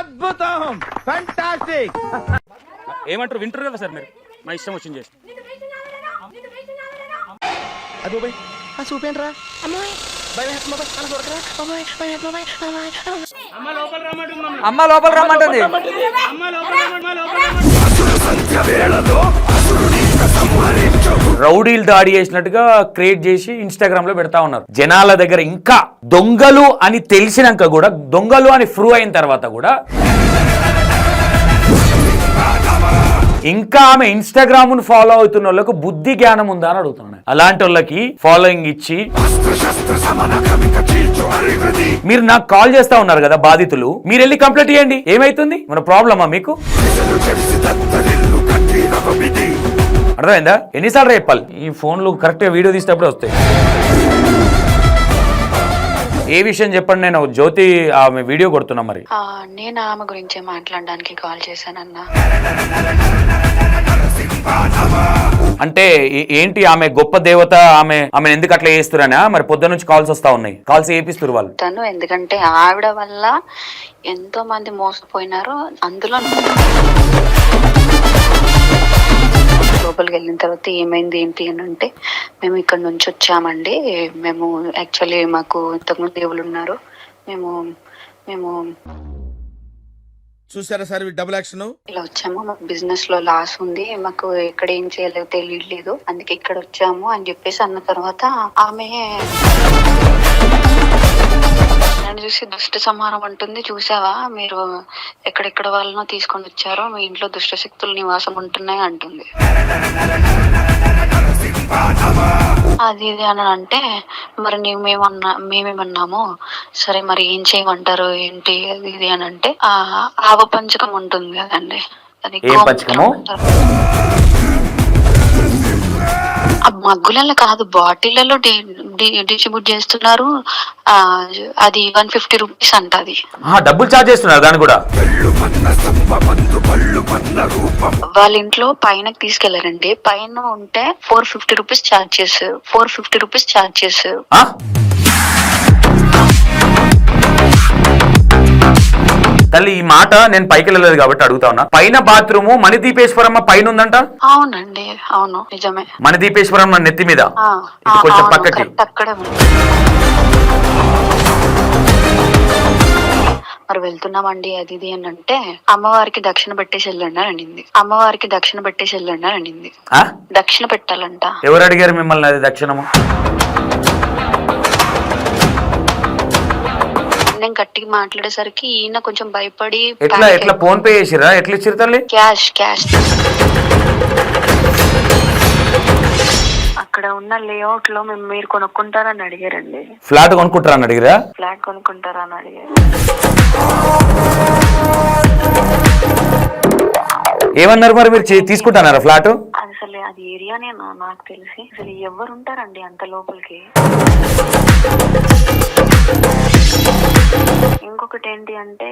అద్భుతం, ఫంటాస్టిక్. ఏమంటారు వింటారు కదా సార్ మీరు, మా ఇష్టం వచ్చింది చేసి. చూపేంట్రా అమ్మ లోపల రమ్మంటుంది. రౌడీలు దాడి చేసినట్టుగా క్రియేట్ చేసి ఇన్స్టాగ్రామ్ లో పెడతా ఉన్నారు. జనాల దగ్గర ఇంకా దొంగలు అని తెలిసినాక కూడా, దొంగలు అని ప్రూవ్ అయిన తర్వాత కూడా ఇంకా ఆమె ఇన్స్టాగ్రామ్ ను ఫాలో అవుతున్న వాళ్ళకు బుద్ధి జ్ఞానం ఉందా అని అడుగుతున్నాను. అలాంటి వాళ్ళకి ఫాలోయింగ్ ఇచ్చి మీరు నాకు కాల్ చేస్తా ఉన్నారు కదా బాధితులు, మీరు వెళ్ళి కంప్లైంట్ చేయండి. ఏమైతుంది? మన ప్రాబ్లమా మీకు? అర్థమైందా? ఎన్నిసార్లు చెప్పాలి? ఈ ఫోన్లు కరెక్ట్ గా వీడియో తీసేటప్పుడే వస్తాయి. ఏ విషయం చెప్పండి. నేను జ్యోతి ఆమె వీడియో కొడుతున్నా. మరి నేను ఆమె గురించి మాట్లాడడానికి కాల్ చేశానన్నా. అంటే ఏంటి, ఆమె గొప్ప దేవత, ఆమె ఎందుకు అట్లా చేస్తురానా? మరి పొద్దున్న నుంచి కాల్స్ వస్తా ఉన్నాయి, కాల్స్ చేపిస్తారు వాళ్ళు. తను ఎందుకంటే ఆవిడ వల్ల ఎంతో మంది మోసపోయినారు. అందులో లోపలికి వెళ్ళిన తర్వాత ఏమైంది ఏంటి అని అంటే, మేము ఇక్కడ నుంచి వచ్చామండి, మేము యాక్చువల్లీ మాకు ఇంతకుముందు దేవుళ్ళు ఉన్నారు, మేము మేము చూసారా సార్ డబుల్ యాక్షన్. ఇలా వచ్చాము, మాకు బిజినెస్ లో లాస్ ఉంది, మాకు ఎక్కడ ఏం చేయలేదు తెలియట్లేదు, అందుకే ఇక్కడ వచ్చాము అని చెప్పేసి అన్న తర్వాత ఆమె నన్ను చూసి దుష్ట సంహారం అంటుంది. చూసావా, మీరు ఎక్కడెక్కడ వాళ్ళనో తీసుకొని వచ్చారో, మీ ఇంట్లో దుష్ట శక్తులు నివాసం ఉంటున్నాయి అంటుంది. అది ఇది అని అంటే, మరి మేమేమన్నాము, సరే మరి ఏం చేయమంటారు ఏంటి అది ఇది అని అంటే, ఆవ పంచకం ఉంటుంది కదండి, అది మగ్గులలో కాదు, బాటిళ్లలో డిస్ట్రిబ్యూట్ చేస్తున్నారు. అది 150 రూపీస్ అంట. అది డబ్బులు చార్జ్ చేస్తున్నారు. దాన్ని కూడా వాళ్ళ ఇంట్లో పైన తీసుకెళ్లారండి, పైన ఉంటే 450 రూపీస్ చార్జ్ చేశారు. 450 రూపీస్ చార్జ్ చేశారు. తల్లి, ఈ మాట నేను పైకి వెళ్ళలేదు కాబట్టి అడుగుతా ఉన్నా. పైన బాత్రూమ్ మణిదీపేశ్వరమ్మ పైన ఉందంట. అవునండి, అవును, నిజమే. మణిదీపేశ్వరమ్మ నెత్తి మీద కొంచెం పక్కకి అక్కడే ఉంది. మరి వెళ్తున్నామండి అది ఇది అని అంటే, అమ్మవారికి దక్షిణ పెట్టేసి వెళ్ళండి అని అనింది. అమ్మవారికి దక్షిణ పెట్టేసి వెళ్ళండి అని అనింది. దక్షిణ పెట్టాలంట. ఎవరు అడిగారు మిమ్మల్ని అది దక్షిణము? నేను గట్టిగా మాట్లాడేసరికి ఈయన కొంచెం భయపడి, ఎట్లా ఫోన్ పే చేసిరా? ఎట్లా ఇచ్చారు తల్లి? క్యాష్. అక్కడ ఉన్న లేఅవుట్ లో మీరు కొనుక్కుంటారని అడిగారండి. ఫ్లాట్ కొనుక్కుంటారని అడిగారా? ఫ్లాట్ కొనుక్కుంటారా అని అడిగారు. ఏమన్నారు మరి? మీరు తీసుకుంటున్నారా ఫ్లాట్? అసలు అది ఏరియానే నాకు తెలిసి అసలు ఎవరు ఉంటారండి అంత లోపలికి. ఇంకొకటి ఏంటి అంటే,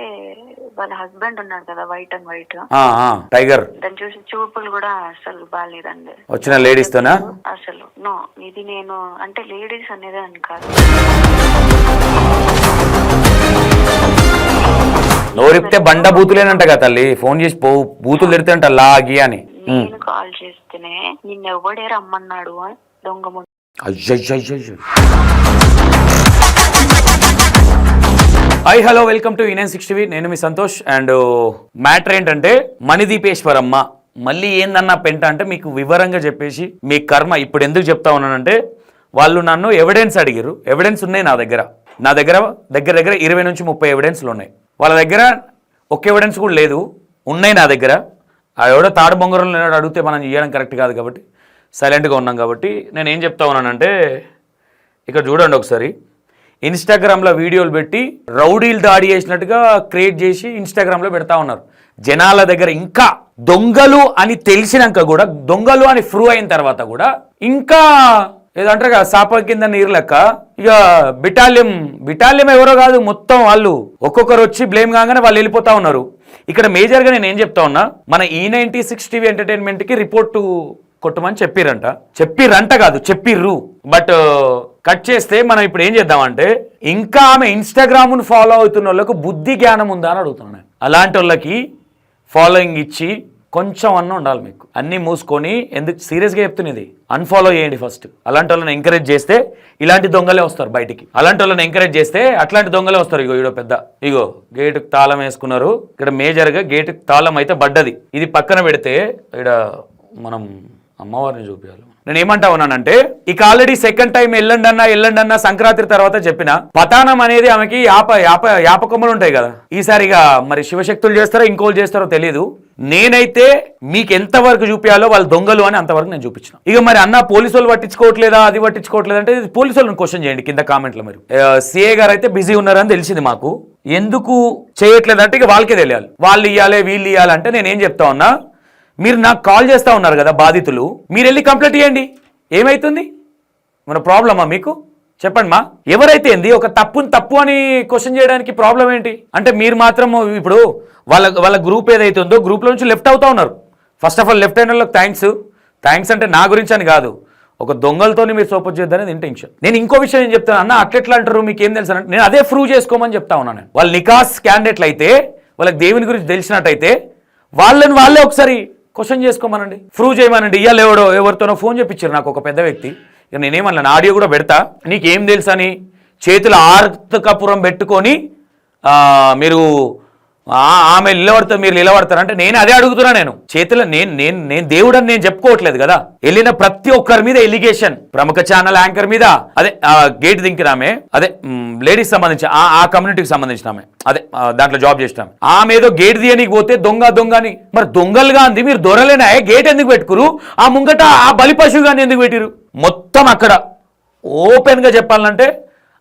వాళ్ళ హస్బెండ్ ఉన్నారు కదా, వైట్ అండ్ వైట్ టైగర్, దాన్ని చూసి చూపులు కూడా అసలు బాగాలేదండి. వచ్చిన లేడీస్ తోనా? అసలు నో, ఇది నేను అంటే లేడీస్ అనేది అని కాదు. నోరిపితే బండ బూతులేనంట కదా తల్లి. ఫోన్ చేసి బూతులు తిడితే అంట లాగి అని. నేను కాల్ చేస్తేనే నిన్న ఎవడే రమ్మన్నాడు అని దొంగ. అయ్యో. Hi hello, welcome to E960. నేను మీ సంతోష్. అండ్ మ్యాటర్ ఏంటంటే, మణిదీపేశ్వరమ్మ మళ్ళీ ఏందన్నా పెంట అంటే మీకు వివరంగా చెప్పేసి మీ కర్మ. ఇప్పుడు ఎందుకు చెప్తా ఉన్నానంటే, వాళ్ళు నన్ను ఎవిడెన్స్ అడిగారు. ఎవిడెన్స్ ఉన్నాయి నా దగ్గర దగ్గర 20 నుంచి 30 ఎవిడెన్స్లు ఉన్నాయి. వాళ్ళ దగ్గర ఒక్క ఎవిడెన్స్ కూడా లేదు, ఉన్నాయి నా దగ్గర. ఎవడో తాడు బొంగరం అడిగితే మనం చేయడం కరెక్ట్ కాదు కాబట్టి సైలెంట్గా ఉన్నాం. కాబట్టి నేను ఏం చెప్తా ఉన్నానంటే, ఇక్కడ చూడండి ఒకసారి. ఇన్స్టాగ్రామ్లో వీడియోలు పెట్టి రౌడీలు దాడి చేసినట్టుగా క్రియేట్ చేసి ఇన్స్టాగ్రామ్లో పెడతా ఉన్నారు. జనాల దగ్గర ఇంకా దొంగలు అని తెలిసినాక కూడా, దొంగలు అని ప్రూవ్ అయిన తర్వాత కూడా ఇంకా ఏదంటారు కదా, సాప కింద నీరు లెక్క. ఇక బిటాలియం ఎవరో కాదు, మొత్తం వాళ్ళు ఒక్కొక్కరు వచ్చి బ్లేమ్ కాగానే వాళ్ళు వెళ్ళిపోతా ఉన్నారు. ఇక్కడ మేజర్గా నేను ఏం చెప్తా ఉన్నా, మన E96 టీవీ ఎంటర్టైన్మెంట్కి రిపోర్టు కొట్టమని చెప్పిరంట కాదు, చెప్పిర్రు. బట్ కట్ చేస్తే మనం ఇప్పుడు ఏం చేద్దామంటే, ఇంకా ఆమె ఇన్స్టాగ్రామ్ ను ఫాలో అవుతున్న వాళ్ళకు బుద్ధి జ్ఞానం ఉందా అని అడుగుతున్నాను. అలాంటి వాళ్ళకి ఫాలోయింగ్ ఇచ్చి కొంచెం అన్న ఉండాలి మీకు. అన్నీ మూసుకొని ఎందుకు సీరియస్గా చెప్తున్నది అన్ఫాలో చేయండి ఫస్ట్. అలాంటి వాళ్ళని ఎంకరేజ్ చేస్తే ఇలాంటి దొంగలే వస్తారు బయటికి. అలాంటి వాళ్ళని ఎంకరేజ్ చేస్తే అట్లాంటి దొంగలే వస్తారు. ఇగో ఈడో పెద్ద ఇగో గేటుకు తాళం వేసుకున్నారు. ఇక్కడ మేజర్గా గేటుకు తాళం అయితే పడ్డది. ఇది పక్కన పెడితే ఇక్కడ మనం అమ్మవారిని చూపించాలి. నేను ఏమంటా ఉన్నానంటే ఇక ఆల్రెడీ సెకండ్ టైం ఎల్లండి అన్న సంక్రాంతి తర్వాత చెప్పిన పతానం అనేది ఆమెకి యాపకొమ్మలు ఉంటాయి కదా. ఈసారిగా మరి శివశక్తులు చేస్తారో ఇంకోళ్ళు చేస్తారో తెలియదు. నేనైతే మీకు ఎంతవరకు చూపించాలో వాళ్ళు దొంగలు అని అంతవరకు నేను చూపించిన. ఇక మరి అన్న పోలీసు వాళ్ళు పట్టించుకోవట్లేదా అది పట్టించుకోవట్లేదు అంటే పోలీసు వాళ్ళని క్వశ్చన్ చేయండి కింద కామెంట్లో. మీరు సిఏ గారు అయితే బిజీ ఉన్నారని తెలిసింది మాకు. ఎందుకు చేయట్లేదంటే ఇక వాళ్ళకే తెలియాలి. వాళ్ళు ఇవ్వాలి వీళ్ళు ఇవ్వాలంటే నేనేం చెప్తా ఉన్నా, మీరు నాకు కాల్ చేస్తూ ఉన్నారు కదా బాధితులు, మీరు వెళ్ళి కంప్లైంట్ చేయండి. ఏమవుతుంది? మన ప్రాబ్లమా మీకు? చెప్పండి మా. ఎవరైతే ఏంది ఒక తప్పుని తప్పు అని క్వశ్చన్ చేయడానికి ప్రాబ్లం ఏంటి? అంటే మీరు మాత్రం ఇప్పుడు వాళ్ళ గ్రూప్ ఏదైతే ఉందో గ్రూప్లో నుంచి లెఫ్ట్ అవుతా ఉన్నారు. ఫస్ట్ ఆఫ్ ఆల్ లెఫ్ట్ అయిన వాళ్ళకి థ్యాంక్స్ అంటే నా గురించి అని కాదు, ఒక దొంగలతోని మీరు సపోర్ట్ చేద్దానేది ఇంటెన్షన్. నేను ఇంకో విషయం ఏం చెప్తాను అన్న, అట్లెట్లా అంటారు మీకు ఏం తెలుసు అంటే నేను అదే ప్రూవ్ చేసుకోమని చెప్తా ఉన్నాను. నేను వాళ్ళు నికాస్ క్యాండిడేట్లు అయితే వాళ్ళకి దేవుని గురించి తెలిసినట్టయితే వాళ్ళే ఒకసారి క్వశ్చన్ చేసుకోమనండి, ప్రూవ్ చేయమనండి. ఇవాళ ఎవరితోనో ఫోన్ చేపించారు నాకు ఒక పెద్ద వ్యక్తి. ఇక నేనేమన్నా ఆడియో కూడా పెడతా. నీకేం తెలుసు అని చేతులు ఆర్తకపురం పెట్టుకొని మీరు ఆమె నిలబడతారు, మీరు నిలబడతారంటే నేను అదే అడుగుతున్నా. నేను చేతుల నేను దేవుడని నేను చెప్పుకోవట్లేదు కదా. వెళ్ళిన ప్రతి ఒక్కరి మీద ఎలిగేషన్, ప్రముఖ ఛానల్ యాంకర్ మీద, అదే గేట్ దింకినామే, అదే లేడీస్ సంబంధించి ఆ కమ్యూనిటీకి సంబంధించిన ఆమె, అదే దాంట్లో జాబ్ చేసిన ఆమె ఏదో గేట్ తీయనికి పోతే దొంగ అని. మరి దొంగలుగా అంది మీరు దొరలేనా? గేట్ ఎందుకు పెట్టుకురు? ఆ ముంగట ఆ బలి పశువు కానీ ఎందుకు పెట్టిరు? మొత్తం అక్కడ ఓపెన్గా చెప్పాలంటే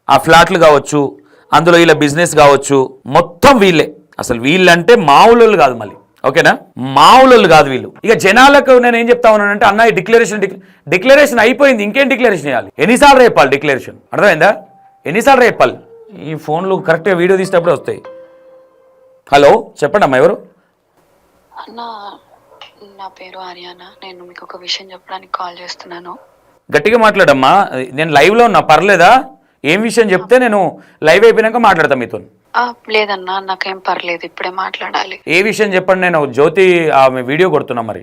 ఆ ఫ్లాట్లు కావచ్చు, అందులో వీళ్ళ బిజినెస్ కావచ్చు, మొత్తం వీళ్ళే. అసలు వీళ్ళంటే మామూలు కాదు మళ్ళీ, ఓకేనా? మామూలు కాదు వీళ్ళు. ఇక జనాలకు నేను ఏం చెప్తా ఉన్నానంటే అన్న ఈ డిక్లరేషన్ అయిపోయింది, ఇంకేం డిక్లరేషన్ చేయాలి? ఎన్నిసార్లు రేపాలి డిక్లరేషన్? అర్థమైందా? ఎన్నిసార్లు రేపాలి? ఈ ఫోన్లు కరెక్ట్గా వీడియో తీసేటప్పుడే వస్తాయి. హలో చెప్పండి అమ్మా, ఎవరు? అన్న నా పేరు ఆర్యానా, నేను మీకు ఒక విషయం చెప్పడానికి కాల్ చేస్తున్నాను. గట్టిగా మాట్లాడమ్మా, నేను లైవ్లో ఉన్నా, పర్లేదా? ఏం విషయం చెప్తే నేను లైవ్ అయిపోయినాక మాట్లాడతా మీతో. లేదన్నా నాకేం పర్లేదు, ఇప్పుడే మాట్లాడాలి. ఏ విషయం చెప్పండి. నేను జ్యోతి ఆమె వీడియో కొడుతున్నా. మరి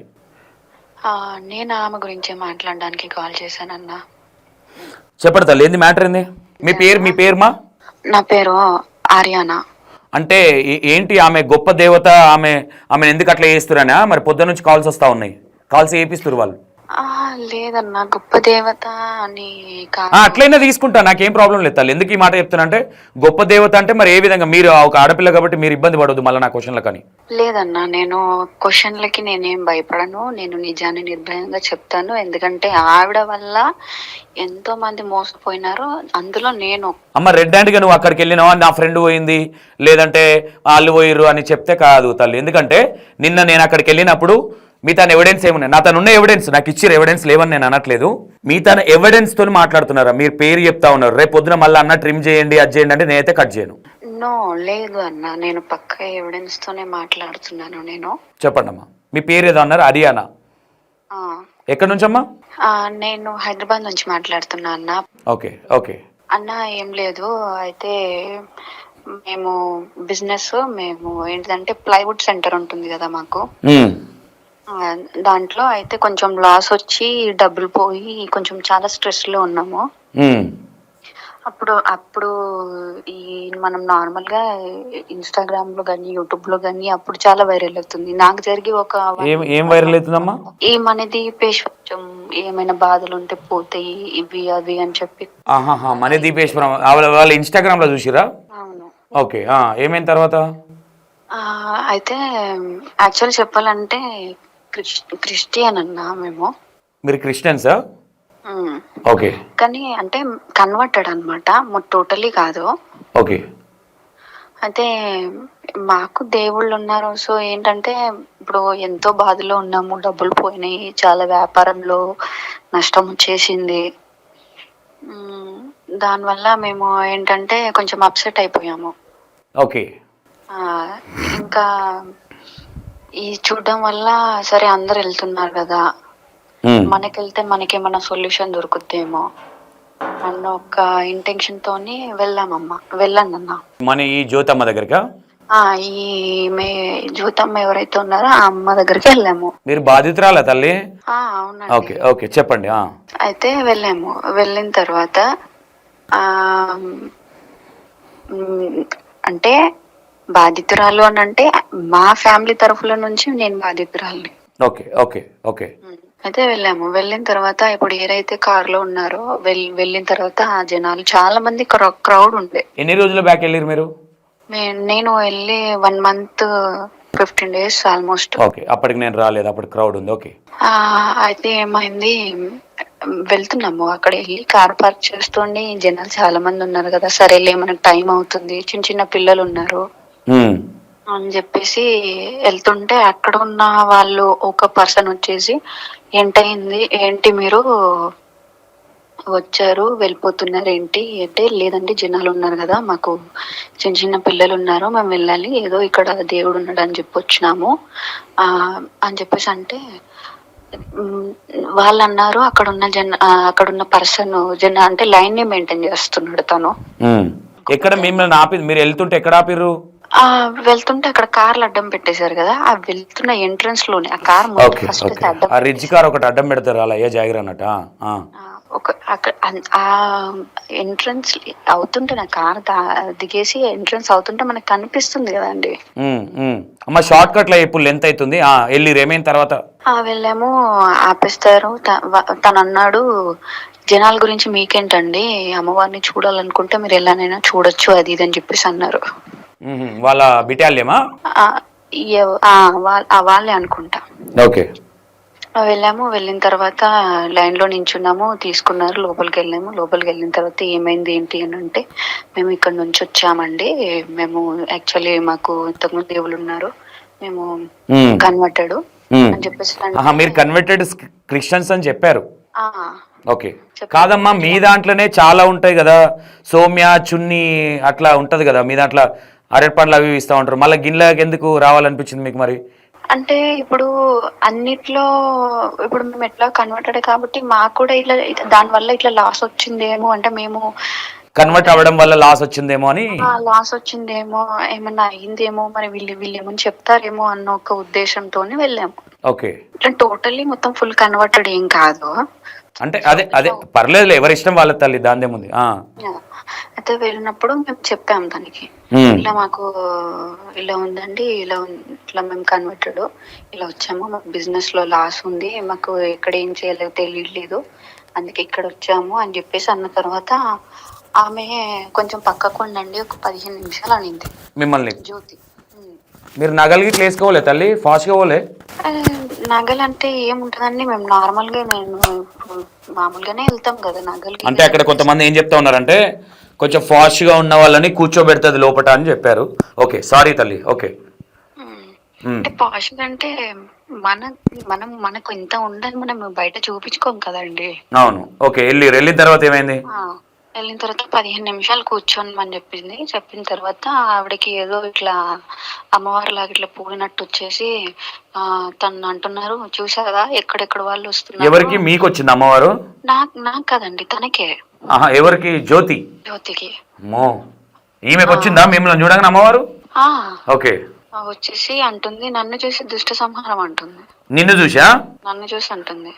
నేను ఆమె గురించే మాట్లాడడానికి కాల్ చేశానన్నా. చెప్పండి తల్లి, ఏంది మ్యాటర్ ఏంది? మీ పేరు మా? నా పేరు ఆర్యానా. అంటే ఏంటి ఆమె గొప్ప దేవత, ఆమె ఎందుకు అట్లా చేస్తురానా? మరి పొద్దున్న నుంచి కాల్స్ వస్తూ ఉన్నాయి, కాల్స్ చేపిస్తారు వాళ్ళు. లేదన్నా గొప్ప దేవత అని అట్లయినా తీసుకుంటా, నాకేం ప్రాబ్లం లేదు తల్లి. ఎందుకు ఈ మాట చెప్తున్నా అంటే గొప్ప దేవత అంటే మరి ఏ విధంగా? మీరు ఒక ఆడపిల్ల కాబట్టి మీరు ఇబ్బంది పడవద్దు మళ్ళీ నా క్వశ్చన్లకు అని. లేదన్నా నేను క్వశ్చన్లకి నేనేం భయపడను, నేను నిజాన్ని నిర్భయంగా చెప్తాను. ఎందుకంటే ఆవిడ వల్ల ఎంతో మంది మోసపోయినారు, అందులో నేను. అమ్మ రెడ్ హ్యాండ్గా నువ్వు అక్కడికి వెళ్ళినావా, నా ఫ్రెండ్ పోయింది లేదంటే వాళ్ళు పోయిర్రు అని చెప్తే కాదు తల్లి. ఎందుకంటే నిన్న నేను అక్కడికి వెళ్ళినప్పుడు మీ తన ఎవిడెన్స్ ఏమున్నాయి? నా తను ఉన్న ఎవిడెన్స్ నాకు ఇచ్చిన ఎవిడెన్స్ లేవని నేను అనట్లేదు. మీ తన ఎవిడెన్స్ తో మాట్లాడుతున్నారా? మీరు పేరు చెప్తా ఉన్నారు, రేపు పొద్దున మళ్ళీ అన్న ట్రిమ్ చేయండి అది చేయండి అంటే నేనైతే కట్ చేయను. నో లేదు అన్న, నేను పక్క ఎవిడెన్స్ తోనే మాట్లాడుతున్నాను. నేను చెప్పండి అమ్మా, మీ పేరు ఏదో అన్నారు? హరియానా. ఎక్కడి నుంచి అమ్మా? నేను హైదరాబాద్ నుంచి మాట్లాడుతున్నా అన్న. ఓకే ఓకే అన్న ఏం లేదు, అయితే మేము బిజినెస్ ఏంటిదంటే ప్లైవుడ్ సెంటర్ ఉంటుంది కదా మాకు, దాంట్లో అయితే కొంచెం లాస్ వచ్చి డబ్బులు పోయి కొంచెం చాలా స్ట్రెస్ లో ఉన్నాము. అప్పుడు ఈ మనం నార్మల్ గా ఇన్స్టాగ్రామ్ లో గానీ యూట్యూబ్ లో గానీ అప్పుడు చాలా వైరల్ అవుతుంది. నాకు జరిగి ఏం వైరల్ అవుతుందమ్మా? ఈ మనది పేశ్వరం ఏమైనా బాధలు ఉంటే పోతాయి ఇవి అవి అని చెప్పి. మన దీపేశ్వరం వాళ్ళ ఇన్స్టాగ్రామ్ లో చూసిరా? అవును. ఓకే, ఏమైన తర్వాత? అయితే యాక్చువల్ చెప్పాలంటే క్రిస్టియన్ అన్నా మేము. మీరు క్రిస్టియన్సా? ఓకే. కానీ అంటే కన్వర్టెడ్ అనమాట, టోటలీ కాదు. ఓకే. అయితే మాకు దేవుళ్ళు ఉన్నారు. సో ఏంటంటే ఇప్పుడు ఎంతో బాధలో ఉన్నాము, డబ్బులు పోయినాయి, చాలా వ్యాపారంలో నష్టం వచ్చేసింది. దానివల్ల మేము ఏంటంటే కొంచెం అప్సెట్ అయిపోయాము. ఓకే. ఇంకా ఈ చూడడం వల్ల సరే అందరు వెళ్తున్నారు కదా, మనకెళ్తే మనకేమన్నా సొల్యూషన్ దొరుకుద్దేమో అన్న ఒక ఇంటెన్షన్ తోని వెళ్ళానన్నా. మన ఈ జ్యోతమ్మ దగ్గరకా? ఈమె జ్యోతమ్మ ఎవరైతే ఉన్నారో ఆ అమ్మ దగ్గరికి వెళ్ళాము. మీరు బాధితురాలా తల్లి? అవునండి. ఓకే ఓకే చెప్పండి. అయితే వెళ్ళాము. వెళ్ళిన తర్వాత అంటే బాధితురాలు అని అంటే మా ఫ్యామిలీ తరఫుల నుంచి నేను బాధితురాలిని. Okay okay okay. అయితే వెళ్ళాము. వెళ్ళిన తర్వాత ఇప్పుడు ఏదైతే కార్ లో ఉన్నారో వెళ్ళిన తర్వాత ఆ జనాలు చాలా మంది క్రౌడ్ ఉండే. ఎన్ని రోజుల బ్యాక్ వెళ్ళారు మీరు? నేను వెళ్ళి 1 month 15 days ఆల్మోస్ట్. ఓకే, అప్పటికి నేను రాలేదు, అప్పటి క్రౌడ్ ఉంది. ఓకే. అయితే ఏమైంది, వెళ్తున్నాము అక్కడ వెళ్ళి కార్ పార్క్ చేస్తుండి జనాలు చాలా మంది ఉన్నారు కదా, సరేలే మనకు టైం అవుతుంది, చిన్న చిన్న పిల్లలు ఉన్నారు అని చెప్పేసి వెళ్తుంటే అక్కడ ఉన్న వాళ్ళు ఒక పర్సన్ వచ్చేసి ఏంటి మీరు వచ్చారు వెళ్ళిపోతున్నారు ఏంటి అంటే, లేదండి జనాలు ఉన్నారు కదా, మాకు చిన్న చిన్న పిల్లలు ఉన్నారు, మేము వెళ్ళాలి, ఏదో ఇక్కడ దేవుడు ఉన్నాడు అని చెప్పి వచ్చినాము అని చెప్పేసి అంటే వాళ్ళు అన్నారు. అక్కడున్న పర్సన్ అంటే లైన్ ని మెయింటైన్ చేస్తున్నాడు తను. ఎక్కడ మిమ్మల్ని ఆపి మీరు వెళ్తుంటే ఎక్కడ ఆపిర్రు? వెళ్తుంటే అక్కడ కార్లు అడ్డం పెట్టేశారు కదా, ఆ వెళ్తున్న ఎంట్రన్స్ లోనే ఆ కార్ రిడ్జ్ కార్ ఒకటి అడ్డం పెడతారు అలా ఏ జాగిర్ అన్నట్టు. ఆ ఎంట్రన్స్ అవుతుంటే నా కార్ దిగేసి ఎంట్రన్స్ అవుతుంటే మనకు కనిపిస్తుంది కదండి. అమ్మ షార్ట్ కట్ లో ఇప్పుడు లెంత్ అవుతుంది. వెళ్ళి ఏమైన తర్వాత వెళ్ళాము, ఆపేస్తారు. తను అన్నాడు, జనాల గురించి మీకేంటండి, అమ్మవారిని చూడాలనుకుంటే మీరు ఎలానైనా చూడొచ్చు అది ఇది అని చెప్పేసి అన్నారు. వాళ్ళ బిటాలియమా? వాళ్ళే అనుకుంటా. ఓకే. వెళ్ళాము. వెళ్ళిన తర్వాత లైన్ లో నించున్నాము, తీసుకున్నారు, లోపలికి వెళ్ళాము. లోపలికి వెళ్ళిన తర్వాత ఏమైంది ఏంటి అని అంటే, మేము ఇక్కడ నుంచి వచ్చామండి, మేము యాక్చువల్లీ మాకు ఇంతకుముందు దేవుళ్ళు ఉన్నారు, మేము కన్వర్టెడ్ అని చెప్పేసి. మీరు కన్వర్టెడ్ క్రిస్టియన్స్ అని చెప్పారు. ఓకే. కాదమ్మా, మీ దాంట్లోనే చాలా ఉంటాయి కదా, సౌమ్య చున్ని అట్లా ఉంటది కదా, మీ దాంట్లో అరటిపండ్లు అవి ఇస్తా ఉంటారు, మళ్ళీ గిన్నెలకి ఎందుకు రావాలనిపించింది మీకు మరి? అంటే ఇప్పుడు అన్నిట్లో ఇప్పుడు మేము ఎట్లా కన్వర్టెడ్ కాబట్టి మాకు కూడా ఇట్లా దాని వల్ల ఇట్లా లాస్ వచ్చిందేమో, అంటే మేము కన్వర్ట్ అవ్వడం వల్ల లాస్ వచ్చిందేమో అని, లాస్ వచ్చిందేమో, ఏమన్నా అయిందేమో, మరి వీళ్ళు ఏమని చెప్తారేమో అన్న ఒక ఉద్దేశంతోనే వెళ్ళాము. ఓకే. ఇట్లా టోటల్లీ మొత్తం ఫుల్ కన్వర్టెడ్ ఏం కాదు, అంటే అదే పర్లేదు, ఎవరి ఇష్టం వాళ్ళ తల్లి, దాందేముంది. అయితే వెళ్ళినప్పుడు మేము చెప్పాము దానికి, ఇలా మాకు ఇలా ఉందండి, ఇట్లా మేము కన్వర్టెడ్ ఇలా వచ్చాము, మాకు బిజినెస్ లో లాస్ ఉంది, మాకు ఎక్కడ ఏం చేయలేదు తెలియట్లేదు, అందుకే ఇక్కడ వచ్చాము అని చెప్పేసి అన్న తర్వాత ఆమె కొంచెం పక్కకు ఉండండి, ఒక 15 నిమిషాలు అనింది మిమ్మల్ని. జ్యోతి, మీరు నగలికి వేసుకోలే తల్లి, ఫాస్ట్ గా పోలే? నగలు అంటే ఏముంటదండి, మేము నార్మల్ గా మామూలుగానే వెళ్తాం కదా నగలకి. అంటే అక్కడ కొంతమంది ఏం చెప్తా ఉన్నారంటే, కొంచెం ఫాస్ట్ గా ఉన్న వాళ్ళని కూర్చోబెడుతుంది లోపట అని చెప్పారు. ఓకే, సారీ తల్లి. ఓకే. అంటే పాష్ అంటే మనకు ఇంత ఉండదు, మనం బయట చూపించుకోం కదండి. అవును. ఓకే. వెళ్ళిన తర్వాత ఏమైంది? వెళ్ళిన తర్వాత 15 నిమిషాలు కూర్చోమని చెప్పింది. చెప్పిన తర్వాత ఆవిడకి ఏదో ఇట్లా అమ్మవారి లాగా ఇట్లా పోయినట్టు వచ్చేసి తను అంటున్నారు, చూసారా ఎక్కడెక్కడ వాళ్ళు వస్తున్నారు. ఎవరికి? మీకు వచ్చింది అమ్మవారు? నాకు కదండి, తనకే. ఎవరికి? జ్యోతికి. ఈమెకు వచ్చిందా మిమ్మల్ని చూడగానే అమ్మవారు? ఓకే. వచ్చేసి అంటుంది, నన్ను చూసి దుష్ట సంహారం అంటుంది. నిన్ను చూసా? నన్ను చూసి అంటుంది,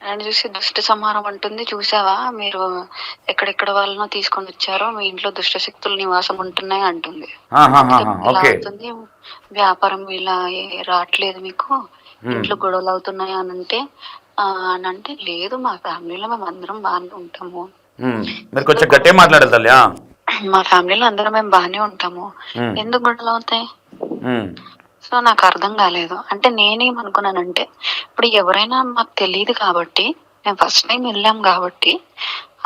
నన్ను చూసి దుష్ట సంహారం అంటుంది, చూసావా మీరు ఎక్కడెక్కడ వాళ్ళనో తీసుకొని వచ్చారో, మీ ఇంట్లో దుష్ట శక్తులు నివాసం ఉంటున్నాయి అంటుంది. అవుతుంది, వ్యాపారం ఇలా రావట్లేదు మీకు, ఇంట్లో గొడవలు అవుతున్నాయి అని అంటే లేదు, మా ఫ్యామిలీలో మేము అందరం బాగానే ఉంటాము. మీరు కొంచెం గట్టిగా మాట్లాడాలి. మా ఫ్యామిలీలో అందరం మేము బాగానే ఉంటాము, ఎందుకు గొడవలు అవుతాయి? సో నాకు అర్థం కాలేదు. అంటే నేనేమనుకున్నానంటే, ఇప్పుడు ఎవరైనా మాకు తెలియదు కాబట్టి, మేము ఫస్ట్ టైం వెళ్ళాం కాబట్టి,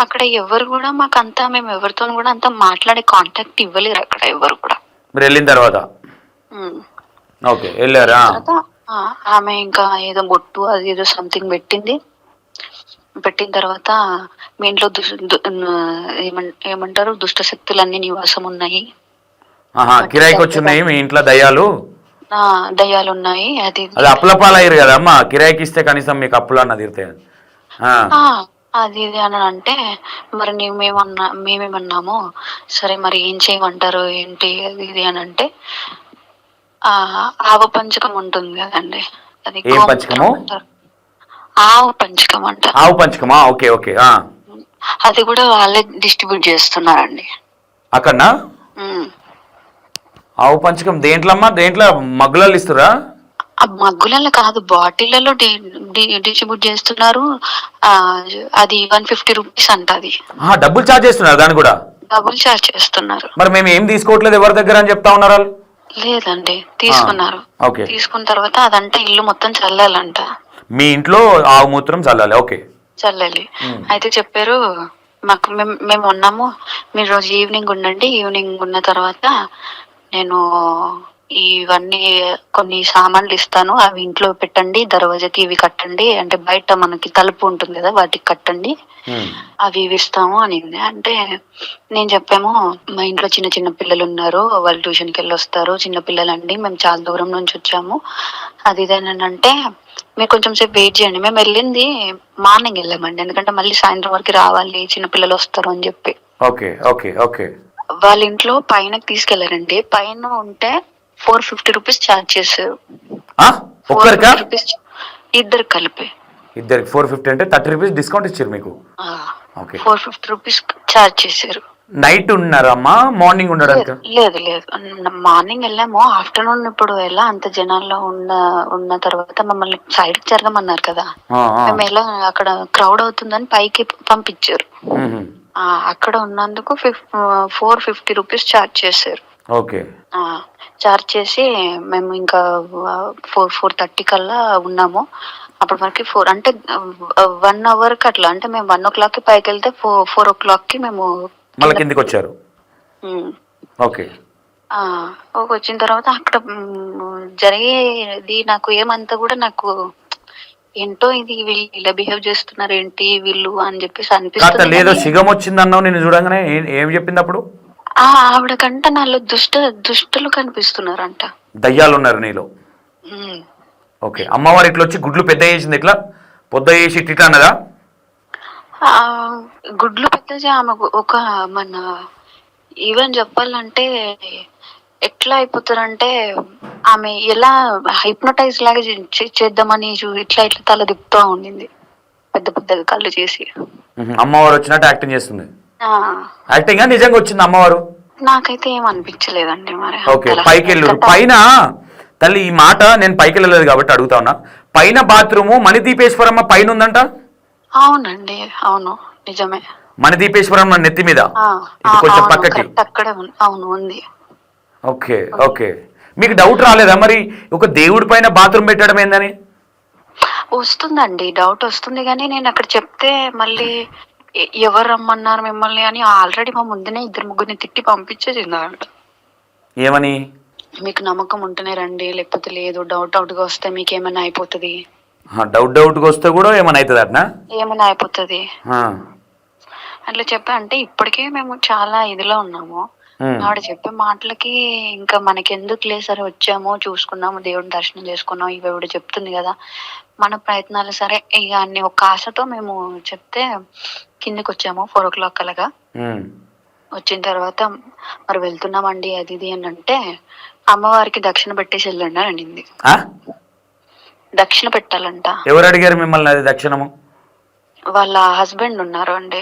అక్కడ ఎవరు కూడా మాకు అంతా, మేము ఎవరితో కూడా అంతా మాట్లాడే కాంటాక్ట్ ఇవ్వలేరు అక్కడ ఎవరు కూడా. మీరు వెళ్ళిన తర్వాత వెళ్ళారా? ఆమె ఇంకా ఏదో బొట్టు అది ఏదో సంథింగ్ పెట్టిన తర్వాత, మీ ఇంట్లో ఏమంటారు దుష్ట శక్తులన్నీ నివాసం ఉన్నాయి, కిరాయికి వచ్చున్నాయి మీ ఇంట్లో దయ్యాలు ఉన్నాయి, అది అప్పుల పాలయ్యారు కదమ్మా, కిరాయికి ఇస్తే కనీసం మీకు అప్పులు అన్న తీరుతాయి. అది ఇది అని అంటే మరి మేమేమన్నాము, సరే మరి ఏం చేయమంటారు ఏంటి అది ఇది అని అంటే ఆ ఆవ పంచకం ఉంటుంది కదండి, అది ఏం గోమూత్రం పంచకము? అంటారు. ఆవు పంచకం అంటారు. ఆవు పంచకమా? Okay okay. అది కూడా వాళ్ళే డిస్ట్రిబ్యూట్ చేస్తున్నారండి అక్కడనా? ఉమ్. ఆవు పంచకం దేంట్లో అమ్మా? దేంట్లో మగ్గులలో ఇస్తురా? ఆ మగ్గులలో కాదు, బాటిళ్లలో డిస్ట్రిబ్యూట్ చేస్తున్నారు. ఆ అది 150 రూపీస్ అంట. అది డబ్బులు ఛార్జ్ చేస్తున్నారు దాన్ని కూడా? డబుల్ చార్జ్ చేస్తున్నారు. మరి మేము ఏం తీసుకోవట్లేదు ఎవరి దగ్గర అని చెప్తా ఉన్నారు వాళ్ళు. లేదండి, తీసుకున్నారు. ఓకే. తీసుకున్న తర్వాత అదంతా ఇల్లు మొత్తం చల్లాలంట. మీ ఇంట్లో ఆవు మూత్రం చల్లాలి? ఓకే, చల్లాలి. అయితే చెప్పారు మాకు, మేము ఉన్నాము, మీరు రోజు ఈవినింగ్ ఉండండి, ఈవినింగ్ ఉన్న తర్వాత నేను ఇవన్నీ కొన్ని సామాన్లు ఇస్తాను, అవి ఇంట్లో పెట్టండి, దర్వాజాకి ఇవి కట్టండి, అంటే బయట మనకి తలుపు ఉంటుంది కదా వాటికి కట్టండి, అవి ఇవి ఇస్తాము అనింది. అంటే నేను చెప్పాము, మా ఇంట్లో చిన్న చిన్న పిల్లలు ఉన్నారు, వాళ్ళు ట్యూషన్కి వెళ్ళి వస్తారు, చిన్న పిల్లలండి, మేము చాలా దూరం నుంచి వచ్చాము, అది ఇదేనంటే మీరు కొంచెం సేపు వెయిట్ చేయండి. మేము వెళ్ళింది మార్నింగ్ వెళ్ళామండి, ఎందుకంటే మళ్ళీ సాయంత్రం వరకు రావాలి, చిన్న పిల్లలు వస్తారు అని చెప్పి. Okay okay okay. వాళ్ళ ఇంట్లో పైన తీసుకెళ్లారండి, పైన ఉంటే 450 రూపీస్ ఛార్జ్ చేశారు. ఒక్కరికా? ఇద్దరు కలిపి. ఇద్దరికి 450 అంటే 30 రూపీస్ డిస్కౌంట్ ఇచ్చారు మీకు? 450 రూపీస్ ఛార్జ్ చేశారు. నైట్ ఉన్నారా అమ్మా? మార్నింగ్ ఉండడానికి? లేదు లేదు, మార్నింగ్ వెళ్ళాము, ఆఫ్టర్నూన్ ఇప్పుడు ఎలా అంత జనాల్లో ఉన్న తర్వాత మమ్మల్ని సైడ్ జరగమన్నారు కదా, మేము ఎలా అక్కడ క్రౌడ్ అవుతుందని పైకి పంపించారు. అక్కడ ఉన్నందుకు 450 రూపీస్ ఛార్జ్ చేశారు. ఓకే. చార్జ్ చేసి మేము ఇంకా 4:30 కల్లా ఉన్నాము. అప్పటి వరకు 4 అంటే 1 అవర్కి అట్లా, అంటే మేము 1 o'clock పైకి వెళ్తే 4 o'clock మేము మళ్ళీ కిందికి వచ్చారు. ఓకే. వచ్చిన తర్వాత అక్కడ జరిగేది నాకు ఏమంతా కూడా నాకు ఏంటో, ఇది వీళ్ళు ఇలా బిహేవ్ చేస్తున్నారు ఏంటి వీళ్ళు అని చెప్పేసి అనిపిస్తుంది. లేదో సిగం వచ్చింది అన్నావు నేను చూడంగానే. ఏం చెప్పింది అప్పుడు? ఆవిడ కంట నాలో దుష్టులు కనిపిస్తున్నారంట. దయ్యాలు ఉన్నారు నీలో? ఓకే. అమ్మవారు ఇట్లా వచ్చి గుడ్లు పెద్ద చేసింది, ఇట్లా పొద్దు చేసి ఇట్లా అన్నదా? గుడ్లు పెద్ద ఆమె ఒక మన ఈవెన్ చెప్పాలంటే ఎట్లా అయిపోతారంటే, ఆమె ఎలా హైప్నోటైజ్ లాగా చేద్దామని ఇట్లా ఇట్లా తల తిప్పుతూ ఉండింది, పెద్ద పెద్దగా కళ్ళు చేసి. అమ్మవారు వచ్చినట్టు యాక్టింగ్ చేస్తుంది? యాక్టింగ్ నిజంగా వచ్చింది అమ్మవారు? నాకైతే ఏం అనిపించలేదండి మరి. ఓకే. పైకి వెళ్ళు. పైన తల్లి, ఈ మాట నేను పైకి వెళ్ళలేదు కాబట్టి అడుగుతా ఉన్నా, పైన బాత్రూము మణిదీపేశ్వరమ్మ పైన ఉందంట? అవునండి, అవును, నిజమే. మణిదీపేశ్వరమ్మ నెత్తి మీద కొంచెం పక్కకి అక్కడే అవును ఉంది. Okay okay. మీకు డౌట్ రాలేదా మరి ఒక దేవుడి పైన బాత్రూమ్ పెట్టడం ఏందని? వస్తుందండి, డౌట్ వస్తుంది, కానీ నేను అక్కడ చెప్తే మళ్ళీ ఎవరు రమ్మన్నారు మిమ్మల్ని అని ఆల్రెడీ మా ముందునే 2-3 తిట్టి పంపించేసింది. ఏమని? మీకు నమ్మకం ఉంటేనే రండి, లేకపోతే లేదు, డౌట్ గా వస్తే మీకు ఏమైనా అయిపోతుంది. డౌట్ గా వస్తే కూడా ఏమైనా అవుతుంది అట్నా? ఏమైనా అయిపోతుంది అట్లా చెప్పా. అంటే ఇప్పటికే మేము చాలా ఇదిలో ఉన్నాము, ఆవిడ చెప్పే మాటలకి ఇంకా మనకి ఎందుకు సరే వచ్చాము, చూసుకున్నాము, దేవుడిని దర్శనం చేసుకున్నాం, ఇవిడ చెప్తుంది కదా, మన ప్రయత్నాలు సరే ఇక అన్ని ఒక ఆశతో మేము చెప్తే కిందకి వచ్చాము 4 o'clock అలాగా. వచ్చిన తర్వాత మరి వెళ్తున్నామండి అది ఇది అని అంటే, అమ్మవారికి దక్షిణ పెట్టేసి వెళ్ళండి అని అనింది. దక్షిణ పెట్టాలంట. ఎవరు అడిగారు మిమ్మల్ని అది దక్షిణము? వాళ్ళ హస్బెండ్ ఉన్నారు అండి,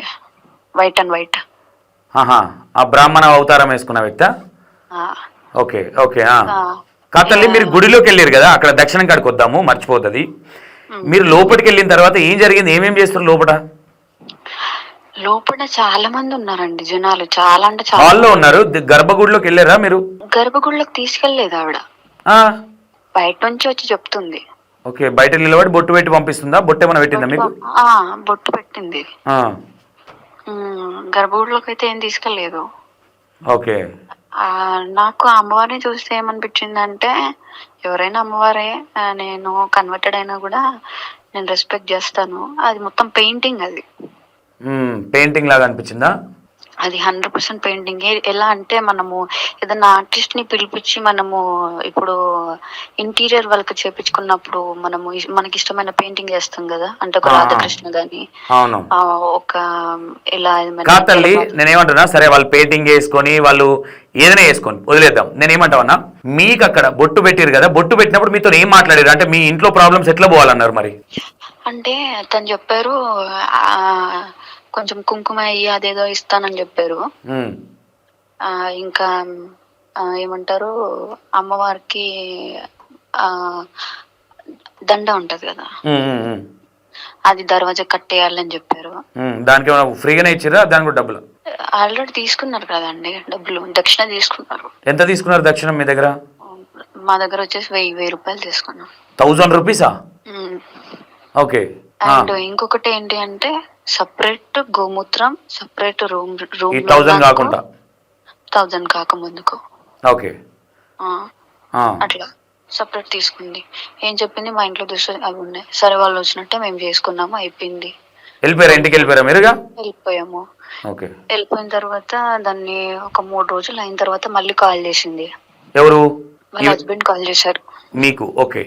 వైట్ అండ్ వైట్. ఆ బ్రాహ్మణ అవతారం వేసుకున్న వ్యక్తి? Okay okay. కాతల్లి, మీరు గుడిలోకి వెళ్ళారు కదా, అక్కడ దక్షిణం కాడికి వద్దాము, మర్చిపోతుంది. మీరు లోపలికి వెళ్ళిన తర్వాత ఏం జరిగింది, ఏమేమి చేస్తారు లోపల? లోపల చాలా మంది ఉన్నారండి జనాలు, చాలా అంటే చాలా. హాల్లో ఉన్నారు. గర్భగుడిలోకి వెళ్ళారా మీరు? గర్భగుడిలోకి తీసుకెళ్లేదు ఆవిడ, బయట నుంచి వచ్చి చెప్తుంది. ఓకే. బయట నిలబడి బొట్టు పెట్టి పంపిస్తుందా? బొట్టు ఏమైనా పెట్టిందా మీకు? బొట్టు పెట్టింది. గర్భగుడిలోకి అయితే ఏం తీసుకెళ్లేదు. ఓకే. నాకు అమ్మవారిని చూస్తే ఏమనిపించింది అంటే, ఎవరైనా అమ్మవారే, నేను కన్వర్టెడ్ అయినా కూడా నేను రెస్పెక్ట్ చేస్తాను. అది మొత్తం పెయింటింగ్, అది పెయింటింగ్ లాగా అనిపించిందా? అది 100% పెయింటింగ్. ఎలా అంటే మనము ఏదైనా ఆర్టిస్ట్ ని పిలిపించి మనము ఇప్పుడు ఇంటీరియర్ వర్క్ చేపించుకున్నప్పుడు మనము మనకి ఇష్టమైన పెయింటింగ్ చేస్తాం కదా, అంటే ఒక రాధాకృష్ణ గాని అవును ఒక ఇలా ఏమైనా కాదు తల్లి, నేనేమంటున్నా, సరే వాళ్ళు పెయింటింగ్ వేసుకొని వాళ్ళు ఏదైనా వేసుకొని వదిలేద్దాం. నేనేమంటావన్నా, మీకు అక్కడ బొట్టు పెట్టారు కదా, బొట్టు పెట్టినప్పుడు మీతో ఏం మాట్లాడారు? అంటే మీ ఇంట్లో ప్రాబ్లమ్స్ ఎట్లా పోవాలన్నారు మరి? అంటే తను చెప్పారు కొంచెం కుంకుమ అయ్యి అదేదో ఇస్తానని చెప్పారు. ఇంకా ఏమంటారు, అమ్మవారికి దండ ఉంటది కదా, అది దర్వాజా కట్టేయాలని చెప్పారు. దానికి ఫ్రీగానే ఇచ్చారా? దానికి కూడా డబ్బులు ఆల్రెడీ తీసుకున్నారు కదండి, డబ్బులు దక్షిణ తీసుకున్నారు. ఎంత తీసుకున్నారు దక్షిణ మీ దగ్గర? మా దగ్గర వచ్చేసి 1000 రూపాయలు తీసుకున్నాం. 1000 రూపీసా? ఓకే. అండ్ ఇంకొకటి ఏంటి అంటే సపరేట్ గోమూత్రం, సపరేట్ రూమ్ 1000 కాకుండా 1000 కాకముందుకు. ఓకే. అట్లా సపరేట్ తీసుకుంది. ఏం చెప్పింది, మా ఇంట్లో దుస్తులు అవి ఉన్నాయి, సరే వాళ్ళు వచ్చినట్టే మేము చేసుకున్నాము, అయిపోయింది. వెళ్ళిపోయారా? ఇంటికి వెళ్ళిపోయారా మీరుగా? వెళ్ళిపోయాము. ఓకే. వెళ్ళిపోయిన తర్వాత దాన్ని ఒక 3 రోజులు అయిన తర్వాత మళ్ళీ కాల్ చేసింది. ఎవరు? వాళ్ళ హస్బెండ్ కాల్ చేశారు మీకు. ఓకే.